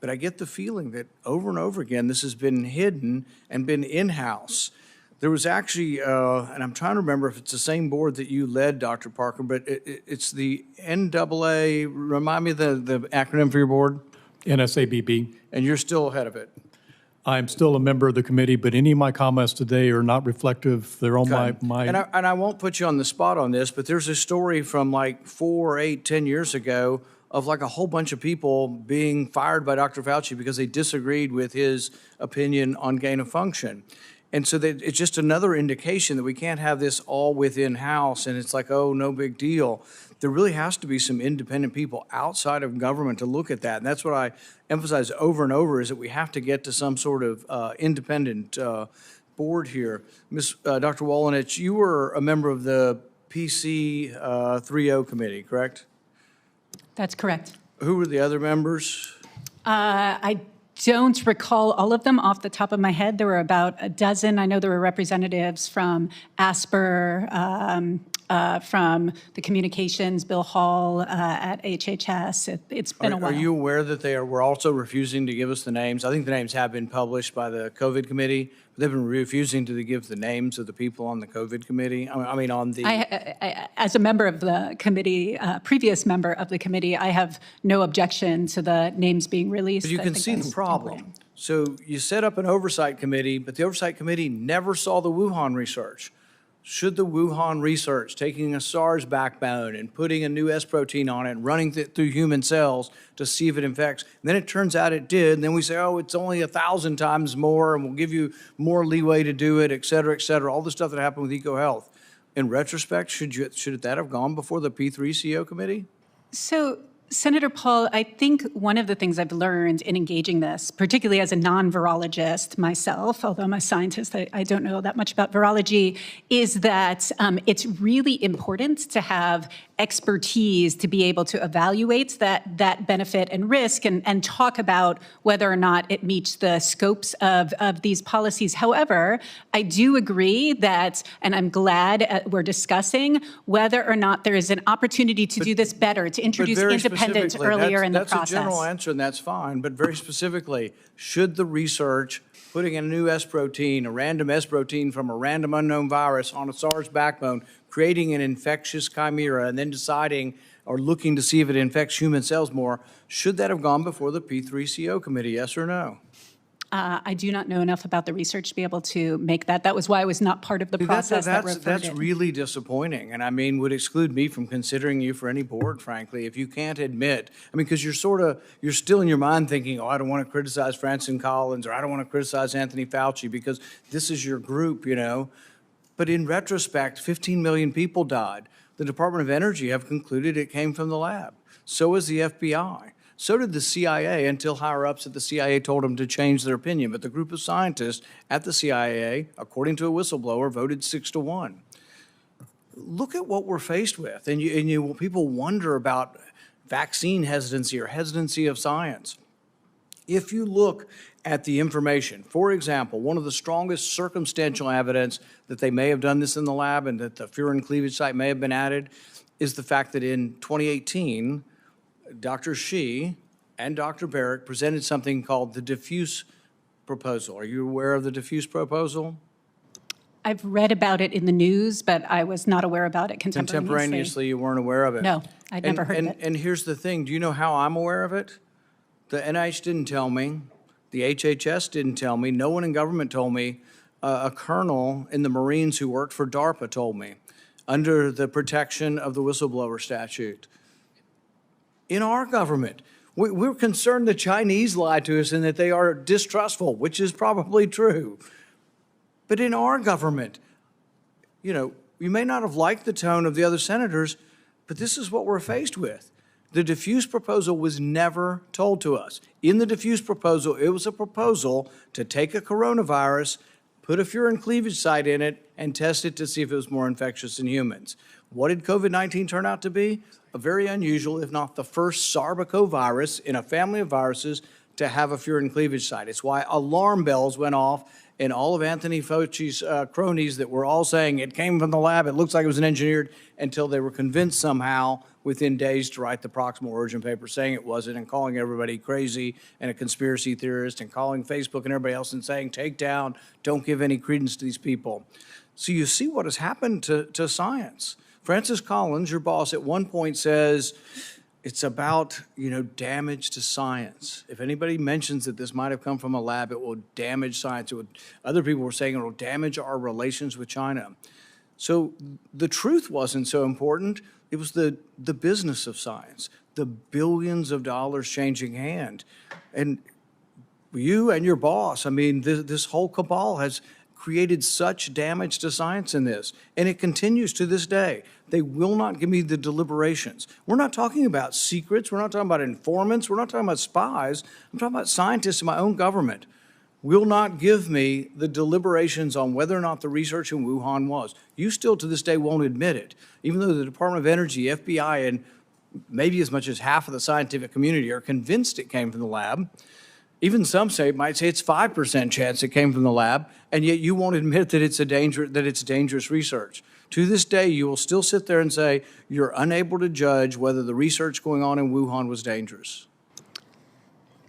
But I get the feeling that over and over again, this has been hidden and been in-house. There was actually, and I'm trying to remember if it's the same board that you led, Dr. Parker, but it's the NAA, remind me the acronym for your board? NSABB. And you're still ahead of it. I'm still a member of the committee, but any of my comments today are not reflective. They're on my And I won't put you on the spot on this, but there's a story from like 4, 8, 10 years ago of like a whole bunch of people being fired by Dr. Fauci because they disagreed with his opinion on gain of function. And so that it's just another indication that we can't have this all within house and it's like, oh, no big deal. There really has to be some independent people outside of government to look at that. And that's what I emphasize over and over is that we have to get to some sort of independent board here. Dr. Wolynich, you were a member of the PC 3O committee, correct? That's correct. Who were the other members? I don't recall all of them off the top of my head. There were about a dozen. I know there were representatives from ASPR, from the communications, Bill Hall at HHS. It's been a while. Are you aware that they were also refusing to give us the names? I think the names have been published by the COVID committee, but they've been refusing to give the names of the people on the COVID committee. I mean, on the... as a member of the committee, previous member of the committee, I have no objection to the names being released. But you can see the problem. So you set up an oversight committee, but the oversight committee never saw the Wuhan research. Should the Wuhan research, taking a SARS backbone and putting a new S protein on it and running through human cells to see if it infects, and then it turns out it did, and then we say, oh, it's only 1,000 times more, and we'll give you more leeway to do it, et cetera, all the stuff that happened with EcoHealth. In retrospect, should that have gone before the P3CO committee? So, Senator Paul, I think one of the things I've learned in engaging this, particularly as a non-virologist myself, although I'm a scientist, I don't know that much about virology, is that it's really important to have expertise to be able to evaluate that benefit and risk and talk about whether or not it meets the scopes of these policies. However, I do agree that, and I'm glad we're discussing whether or not there is an opportunity to do this better, to introduce independence earlier in the process. That's a general answer, and that's fine. But very specifically, should the research putting in a new S protein, a random S protein from a random unknown virus on a SARS backbone, creating an infectious chimera, and then deciding are looking to see if it infects human cells more. Should that have gone before the P3CO committee, yes or no? I do not know enough about the research to be able to make that. That was why I was not part of the process that referred That's it. really disappointing, and I mean, would exclude me from considering you for any board, frankly, if you can't admit, I mean, because you're still in your mind thinking, oh, I don't want to criticize Francis Collins, or I don't want to criticize Anthony Fauci, because this is your group, you know. But in retrospect, 15 million people died. The Department of Energy have concluded it came from the lab. So is the FBI. So did the CIA, until higher-ups at the CIA told them to change their opinion. But the group of scientists at the CIA, according to a whistleblower, voted 6-1. Look at what we're faced with. And people wonder about vaccine hesitancy or hesitancy of science. If you look at the information, for example, one of the strongest circumstantial evidence that they may have done this in the lab and that the furin cleavage site may have been added is the fact that in 2018, Dr. Shi and Dr. Barrick presented something called the diffuse proposal. Are you aware of the diffuse proposal? I've read about it in the news, but I was not aware about it contemporaneously. Contemporaneously, you weren't aware of it? No, I'd never heard of it. And here's the thing. Do you know how I'm aware of it? The NIH didn't tell me. The HHS didn't tell me. No one in government told me. A colonel in the Marines who worked for DARPA told me, under the protection of the whistleblower statute. In our government, we're concerned the Chinese lied to us and that they are distrustful, which is probably true. But in our government, you know, you may not have liked the tone of the other senators, but this is what we're faced with. The diffuse proposal was never told to us. In the diffuse proposal, it was a proposal to take a coronavirus, put a furin cleavage site in it, and test it to see if it was more infectious in humans. What did COVID-19 turn out to be? A very unusual, if not the first sarbecovirus in a family of viruses to have a furin cleavage site. It's why alarm bells went off in all of Anthony Fauci's cronies that were all saying it came from the lab, it looks like it was engineered, until they were convinced somehow within days to write the proximal origin paper saying it wasn't, and calling everybody crazy and a conspiracy theorist, and calling Facebook and everybody else and saying, take down, don't give any credence to these people. So you see what has happened to science. Francis Collins, your boss, at one point says, it's about, you know, damage to science. If anybody mentions that this might have come from a lab, it will damage science. Other people were saying it will damage our relations with China. So the truth wasn't so important. It was the business of science, the billions of dollars changing hand. And you and your boss, I mean, this whole cabal has created such damage to science in this, and it continues to this day. They will not give me the deliberations. We're not talking about secrets. We're not talking about informants. We're not talking about spies. I'm talking about scientists in my own government. Will not give me the deliberations on whether or not the research in Wuhan was. You still to this day won't admit it, even though the Department of Energy, FBI, and maybe as much as half of the scientific community are convinced it came from the lab. Even some might say it's 5% chance it came from the lab, and yet you won't admit that it's dangerous research. To this day, you will still sit there and say you're unable to judge whether the research going on in Wuhan was dangerous.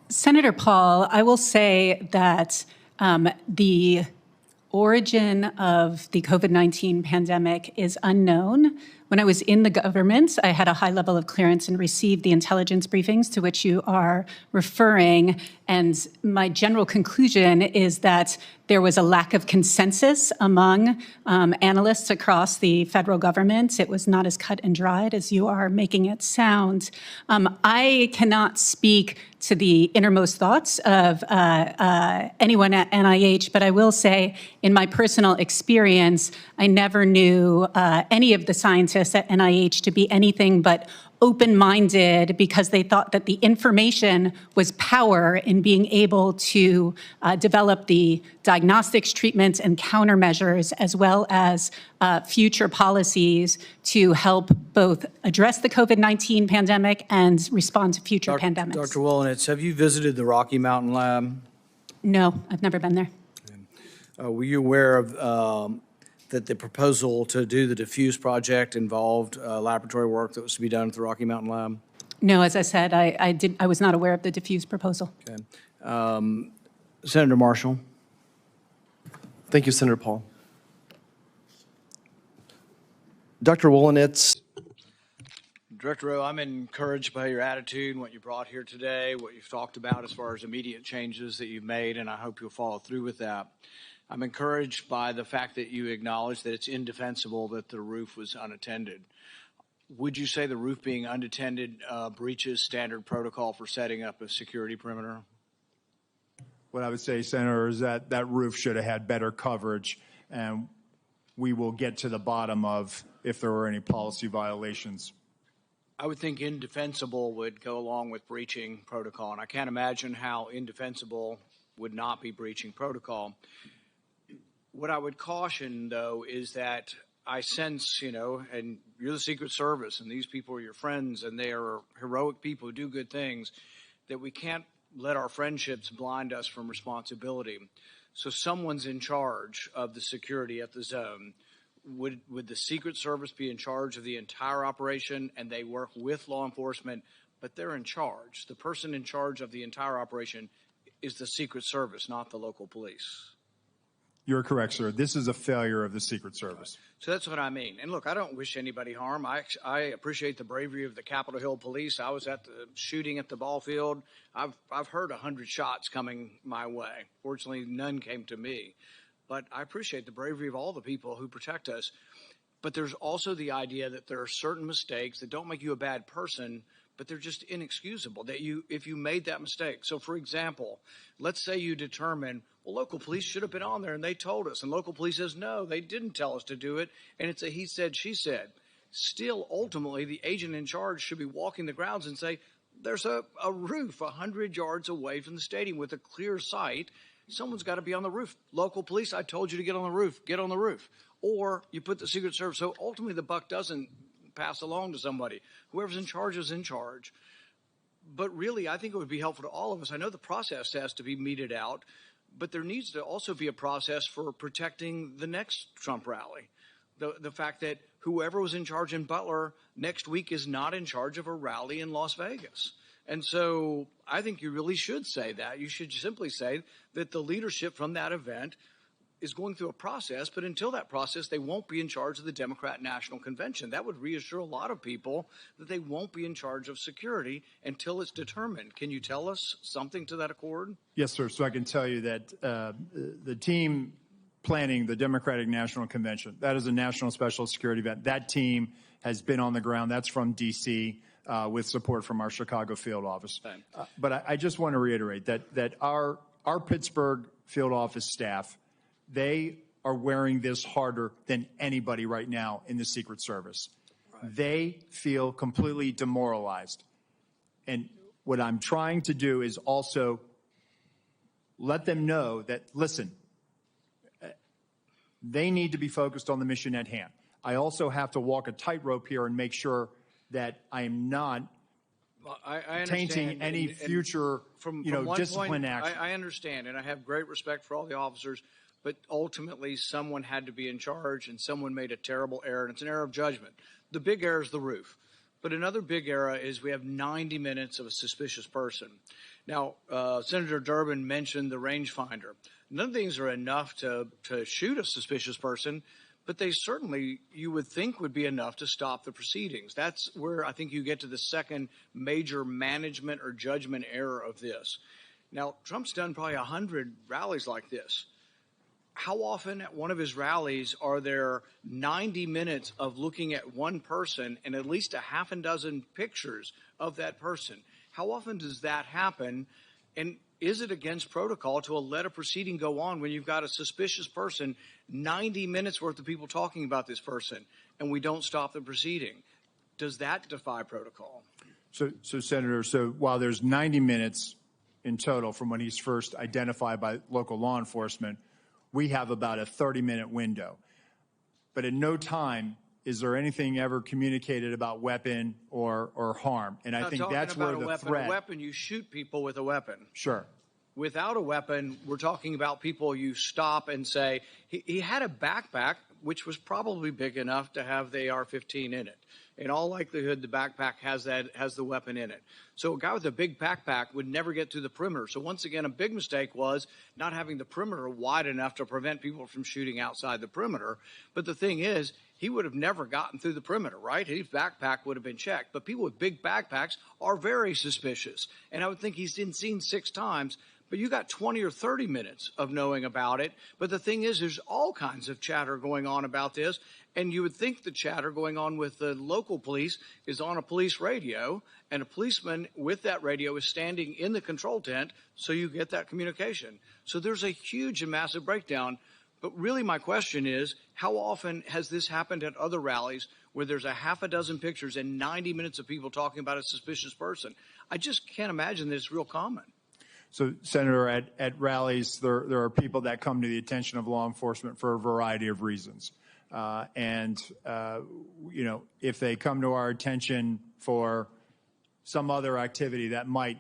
Senator Paul, I will say that the origin of the COVID-19 pandemic is unknown. When I was in the government, I had a high level of clearance and received the intelligence briefings to which you are referring. And my general conclusion is that there was a lack of consensus among analysts across the federal government. It was not as cut and dried as you are making it sound. I cannot speak to the innermost thoughts of anyone at NIH, but I will say in my personal experience, I never knew any of the scientists at NIH to be anything but open-minded because they thought that the information was power in being able to develop the diagnostics, treatments, and countermeasures, as well as future policies to help both address the COVID-19 pandemic and respond to future pandemics. Dr. Wollenitz, have you visited the Rocky Mountain Lab? No, I've never been there. Were you aware of that the proposal to do the diffuse project involved laboratory work that was to be done at the Rocky Mountain Lab? No, as I said, I was not aware of the diffuse proposal. Okay. Senator Marshall. Thank you, Senator Paul. Dr. Wollenitz. Director Rowe, I'm encouraged by your attitude and what you brought here today, what you've talked about as far as immediate changes that you've made, and I hope you'll follow through with that. I'm encouraged by the fact that you acknowledge that it's indefensible that the roof was unattended. Would you say the roof being unattended breaches standard protocol for setting up a security perimeter? What I would say, Senator, is that that roof should have had better coverage, and we will get to the bottom of if there were any policy violations. I would think indefensible would go along with breaching protocol, and I can't imagine how indefensible would not be breaching protocol. What I would caution, though, is that I sense, and you're the Secret Service, and these people are your friends, and they are heroic people who do good things, that we can't let our friendships blind us from responsibility. So someone's in charge of the security at the zone. Would the Secret Service be in charge of the entire operation, and they work with law enforcement, but they're in charge? The person in charge of the entire operation is the Secret Service, not the local police. You're correct, sir. This is a failure of the Secret Service. So that's what I mean. And look, I don't wish anybody harm. I appreciate the bravery of the Capitol Hill police. I was at the shooting at the ball field. I've heard 100 shots coming my way. Fortunately, none came to me. But I appreciate the bravery of all the people who protect us. But there's also the idea that there are certain mistakes that don't make you a bad person, but they're just inexcusable, that if you made that mistake. So, for example, let's say you determine, well, local police should have been on there, and they told us. And local police says, no, they didn't tell us to do it, and it's a he said, she said. Still, ultimately, the agent in charge should be walking the grounds and say, there's a roof 100 yards away from the stadium with a clear sight. Someone's got to be on the roof. Local police, I told you to get on the roof. Get on the roof. Or you put the Secret Service. So ultimately, the buck doesn't pass along to somebody. Whoever's in charge is in charge. But really, I think it would be helpful to all of us. I know the process has to be meted out, but there needs to also be a process for protecting the next Trump rally. The fact that whoever was in charge in Butler next week is not in charge of a rally in Las Vegas. And so I think you really should say that. You should simply say that the leadership from that event is going through a process, but until that process, they won't be in charge of the Democrat National Convention. That would reassure a lot of people that they won't be in charge of security until it's determined. Can you tell us something to that accord? Yes, sir. So I can tell you that the team planning the Democratic National Convention, that is a national special security event. That team has been on the ground. That's from D.C. With support from our Chicago field office. But I just want to reiterate that our Pittsburgh field office staff, they are wearing this harder than anybody right now in the Secret Service. Right. They feel completely demoralized. And what I'm trying to do is also let them know that, listen, they need to be focused on the mission at hand. I also have to walk a tightrope here and make sure that I am not tainting any future discipline action. I understand, and I have great respect for all the officers. But ultimately, someone had to be in charge, and someone made a terrible error, and it's an error of judgment. The big error is the roof. But another big error is we have 90 minutes of a suspicious person. Now, Senator Durbin mentioned the rangefinder. None of these are enough to shoot a suspicious person, but they certainly, you would think, would be enough to stop the proceedings. That's where I think you get to the second major management or judgment error of this. Now, Trump's done probably 100 rallies like this. How often at one of his rallies are there 90 minutes of looking at one person and at least a half a dozen pictures of that person? How often does that happen? And is it against protocol to let a proceeding go on when you've got a suspicious person, 90 minutes worth of people talking about this person, and we don't stop the proceeding? Does that defy protocol? So Senator, while there's 90 minutes in total from when he's first identified by local law enforcement, we have about a 30-minute window. But at no time is there anything ever communicated about weapon or harm. And I think that's where the threat. A weapon, you shoot people with a weapon. Sure. Without a weapon, we're talking about people you stop and say, he had a backpack, which was probably big enough to have the AR-15 in it. In all likelihood, the backpack has the weapon in it. So a guy with a big backpack would never get through the perimeter. So once again, a big mistake was not having the perimeter wide enough to prevent people from shooting outside the perimeter. But the thing is, he would have never gotten through the perimeter, right? His backpack would have been checked. But people with big backpacks are very suspicious. And I would think he's been seen 6 times. But you got 20 or 30 minutes of knowing about it. But the thing is, there's all kinds of chatter going on about this. And you would think the chatter going on with the local police is on a police radio, and a policeman with that radio is standing in the control tent, so you get that communication. So there's a huge and massive breakdown. But really my question is, how often has this happened at other rallies where there's a half a dozen pictures and 90 minutes of people talking about a suspicious person? I just can't imagine that it's real common. So, Senator, at rallies, there are people that come to the attention of law enforcement for a variety of reasons. If they come to our attention for some other activity that might,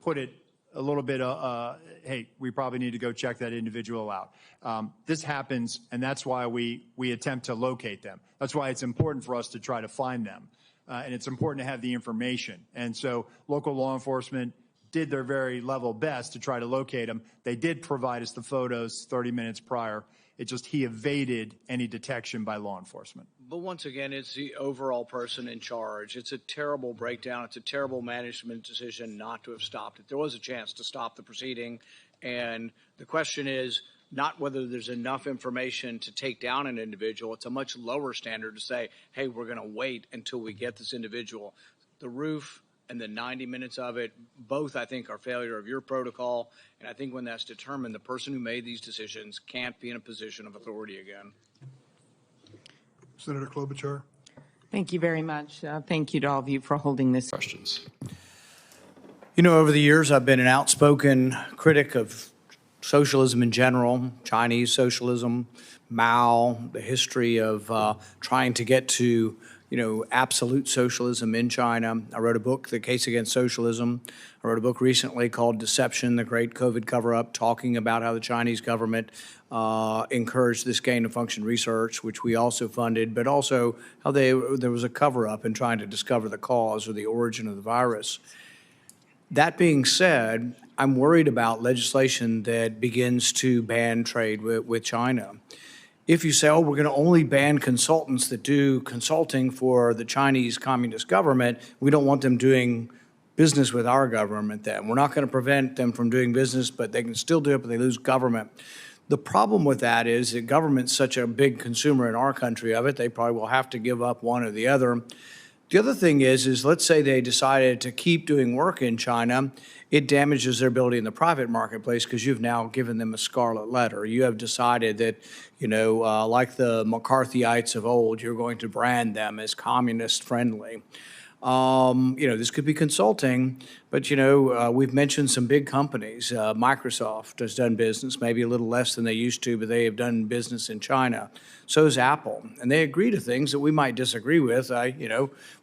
put it a little bit, hey, we probably need to go check that individual out. This happens, and that's why we attempt to locate them. That's why it's important for us to try to find them. And it's important to have the information. And so local law enforcement did their very level best to try to locate him. They did provide us the photos 30 minutes prior. It just, he evaded any detection by law enforcement. But once again, it's the overall person in charge. It's a terrible breakdown. It's a terrible management decision not to have stopped it. There was a chance to stop the proceeding. And the question is not whether there's enough information to take down an individual. It's a much lower standard to say, hey, we're going to wait until we get this individual. The roof and the 90 minutes of it, both, I think, are failure of your protocol. And I think when that's determined, the person who made these decisions can't be in a position of authority again. Senator Klobuchar. Thank you very much. Thank you to all of you for holding this. Questions. You know, over the years, I've been an outspoken critic of socialism in general, Chinese socialism, Mao, the history of trying to get to absolute socialism in China. I wrote a book, The Case Against Socialism. I wrote a book recently called Deception, the Great COVID Cover-Up, talking about how the Chinese government encouraged this gain-of-function research, which we also funded, but also how there was a cover-up in trying to discover the cause or the origin of the virus. That being said, I'm worried about legislation that begins to ban trade with China. If you say, oh, we're going to only ban consultants that do consulting for the Chinese Communist government, we don't want them doing business with our government then. We're not going to prevent them from doing business, but they can still do it, but they lose government. The problem with that is that government's such a big consumer in our country of it, they probably will have to give up one or the other. The other thing is let's say they decided to keep doing work in China, it damages their ability in the private marketplace because you've now given them a scarlet letter. You have decided that, like the McCarthyites of old, you're going to brand them as communist friendly. This could be consulting, but, we've mentioned some big companies. Microsoft has done business, maybe a little less than they used to, but they have done business in China. So has Apple. And they agree to things that we might disagree with.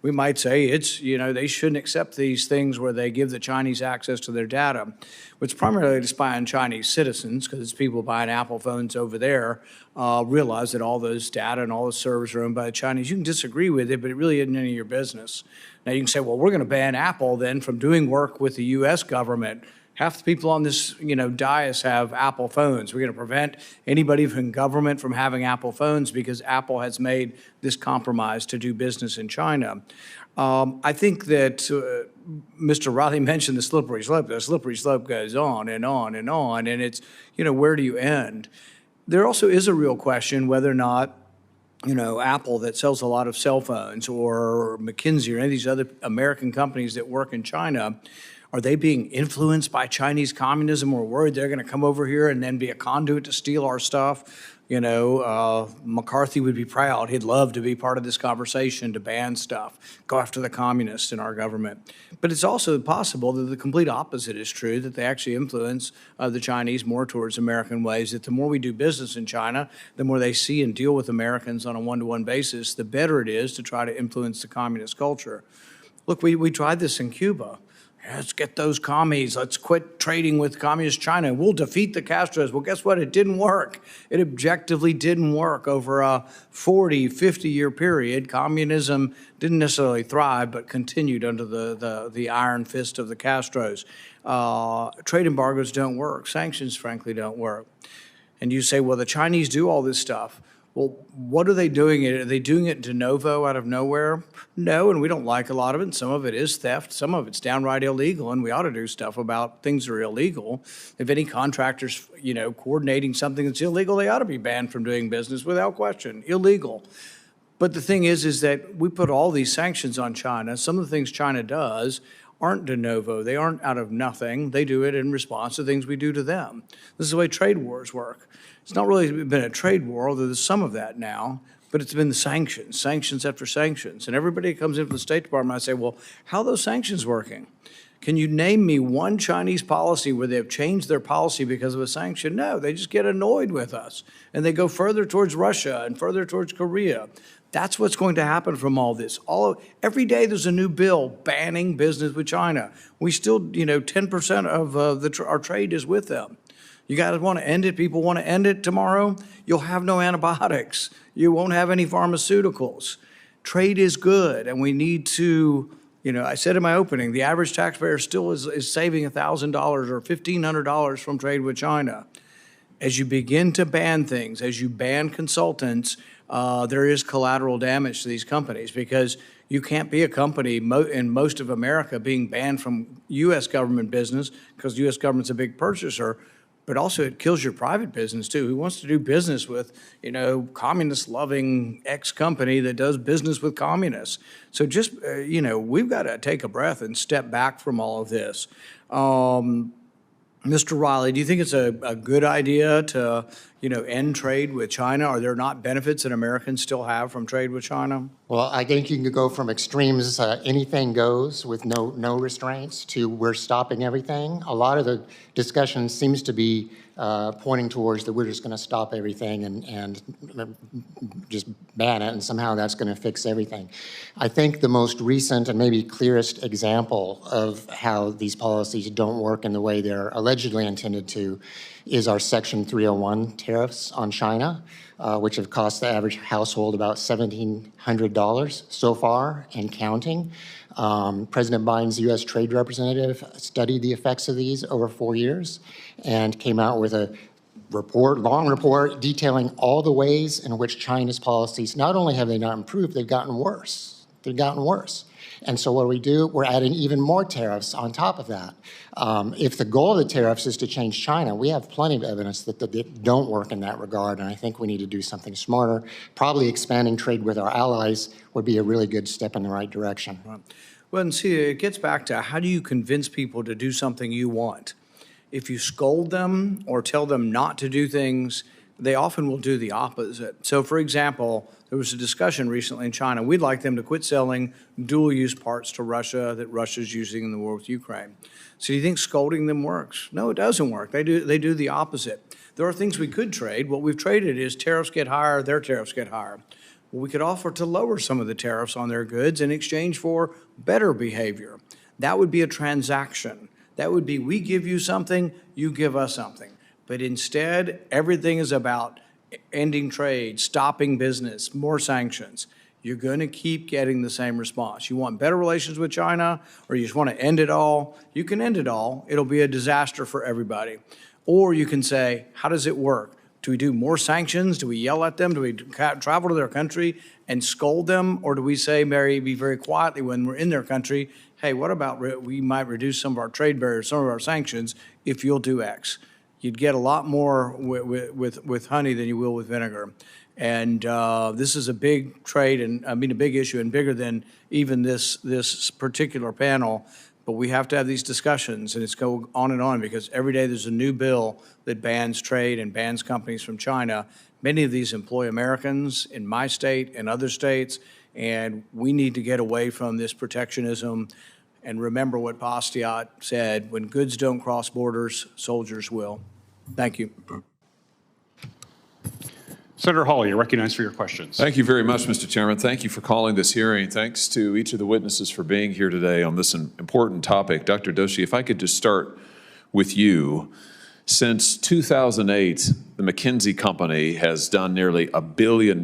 We might say they shouldn't accept these things where they give the Chinese access to their data, which primarily to spy on Chinese citizens, because people buying Apple phones over there realize that all those data and all the servers are owned by the Chinese. You can disagree with it, but it really isn't any of your business. Now, you can say, well, we're going to ban Apple then from doing work with the U.S. government. Half the people on this, dais have Apple phones. We're going to prevent anybody from government from having Apple phones because Apple has made this compromise to do business in China. I think that Mr. Riley mentioned the slippery slope. The slippery slope goes on and on and on, and it's, where do you end? There also is a real question whether or not Apple that sells a lot of cell phones or McKinsey or any of these other American companies that work in China, are they being influenced by Chinese communism? We're worried they're going to come over here and then be a conduit to steal our stuff. McCarthy would be proud. He'd love to be part of this conversation to ban stuff, go after the communists in our government. But it's also possible that the complete opposite is true, that they actually influence the Chinese more towards American ways, that the more we do business in China, the more they see and deal with Americans on a one-to-one basis, the better it is to try to influence the communist culture. Look, we tried this in Cuba. Let's get those commies. Let's quit trading with communist China. We'll defeat the Castros. Well, guess what? It didn't work. It objectively didn't work over a 40, 50-year period. Communism didn't necessarily thrive, but continued under the iron fist of the Castros. Trade embargoes don't work. Sanctions, frankly, don't work. And you say, well, the Chinese do all this stuff. Well, what are they doing? Are they doing it de novo out of nowhere? No, and we don't like a lot of it. Some of it is theft. Some of it's downright illegal, and we ought to do stuff about things that are illegal. If any contractor's, coordinating something that's illegal, they ought to be banned from doing business without question. Illegal. But the thing is that we put all these sanctions on China. Some of the things China does aren't de novo. They aren't out of nothing. They do it in response to things we do to them. This is the way trade wars work. It's not really been a trade war, although there's some of that now, but it's been the sanctions after sanctions. And everybody comes in from the State Department, I say, well, how are those sanctions working? Can you name me one Chinese policy where they've changed their policy because of a sanction? No, they just get annoyed with us, and they go further towards Russia and further towards Korea. That's what's going to happen from all this. Every day there's a new bill banning business with China. We still, 10% of our trade is with them. You guys want to end it? People want to end it tomorrow? You'll have no antibiotics. You won't have any pharmaceuticals. Trade is good, and we need to, I said in my opening, the average taxpayer still is saving $1,000 or $1,500 from trade with China. As you begin to ban things, as you ban consultants, there is collateral damage to these companies, because you can't be a company in most of America being banned from U.S. government business because the U.S. government's a big purchaser, but also it kills your private business too. Who wants to do business with, communist-loving ex-company that does business with communists? So just, we've got to take a breath and step back from all of this. Mr. Riley, do you think it's a good idea to, end trade with China? Are there not benefits that Americans still have from trade with China? Well, I think you can go from extremes, anything goes with no restraints, to we're stopping everything. A lot of the discussion seems to be pointing towards that we're just going to stop everything and just ban it, and somehow that's going to fix everything. I think the most recent and maybe clearest example of how these policies don't work in the way they're allegedly intended to is our Section 301 tariffs on China, which have cost the average household about $1,700 so far and counting. President Biden's U.S. trade representative studied the effects of these over 4 years and came out with a long report detailing all the ways in which China's policies, not only have they not improved, they've gotten worse. They've gotten worse. And so what do? We're adding even more tariffs on top of that. If the goal of the tariffs is to change China, we have plenty of evidence that they don't work in that regard, and I think we need to do something smarter. Probably expanding trade with our allies would be a really good step in the right direction. Right. Well, and see, it gets back to how do you convince people to do something you want? If you scold them or tell them not to do things, they often will do the opposite. So, for example, there was a discussion recently in China. We'd like them to quit selling dual-use parts to Russia that Russia's using in the war with Ukraine. So do you think scolding them works? No, it doesn't work. They do the opposite. There are things we could trade. What we've traded is tariffs get higher, their tariffs get higher. Well, we could offer to lower some of the tariffs on their goods in exchange for better behavior. That would be a transaction. That would be, we give you something, you give us something. But instead, everything is about ending trade, stopping business, more sanctions. You're going to keep getting the same response. You want better relations with China, or you just want to end it all? You can end it all. It'll be a disaster for everybody. Or you can say, how does it work? Do we do more sanctions? Do we yell at them? Do we travel to their country and scold them? Or do we say, be very quietly when we're in their country, hey, what about we might reduce some of our trade barriers, some of our sanctions, if you'll do X? You'd get a lot more with honey than you will with vinegar. And this is a big trade, and a big issue, and bigger than even this particular panel. But we have to have these discussions, and it's go on and on, because every day there's a new bill that bans trade and bans companies from China. Many of these employ Americans in my state and other states, and we need to get away from this protectionism and remember what Bastiat said: when goods don't cross borders, soldiers will. Thank you. Senator Hawley, you're recognized for your questions. Thank you very much, Mr. Chairman. Thank you for calling this hearing. Thanks to each of the witnesses for being here today on this important topic. Dr. Doshi, if I could just start with you. Since 2008, the McKinsey Company has done nearly $1 billion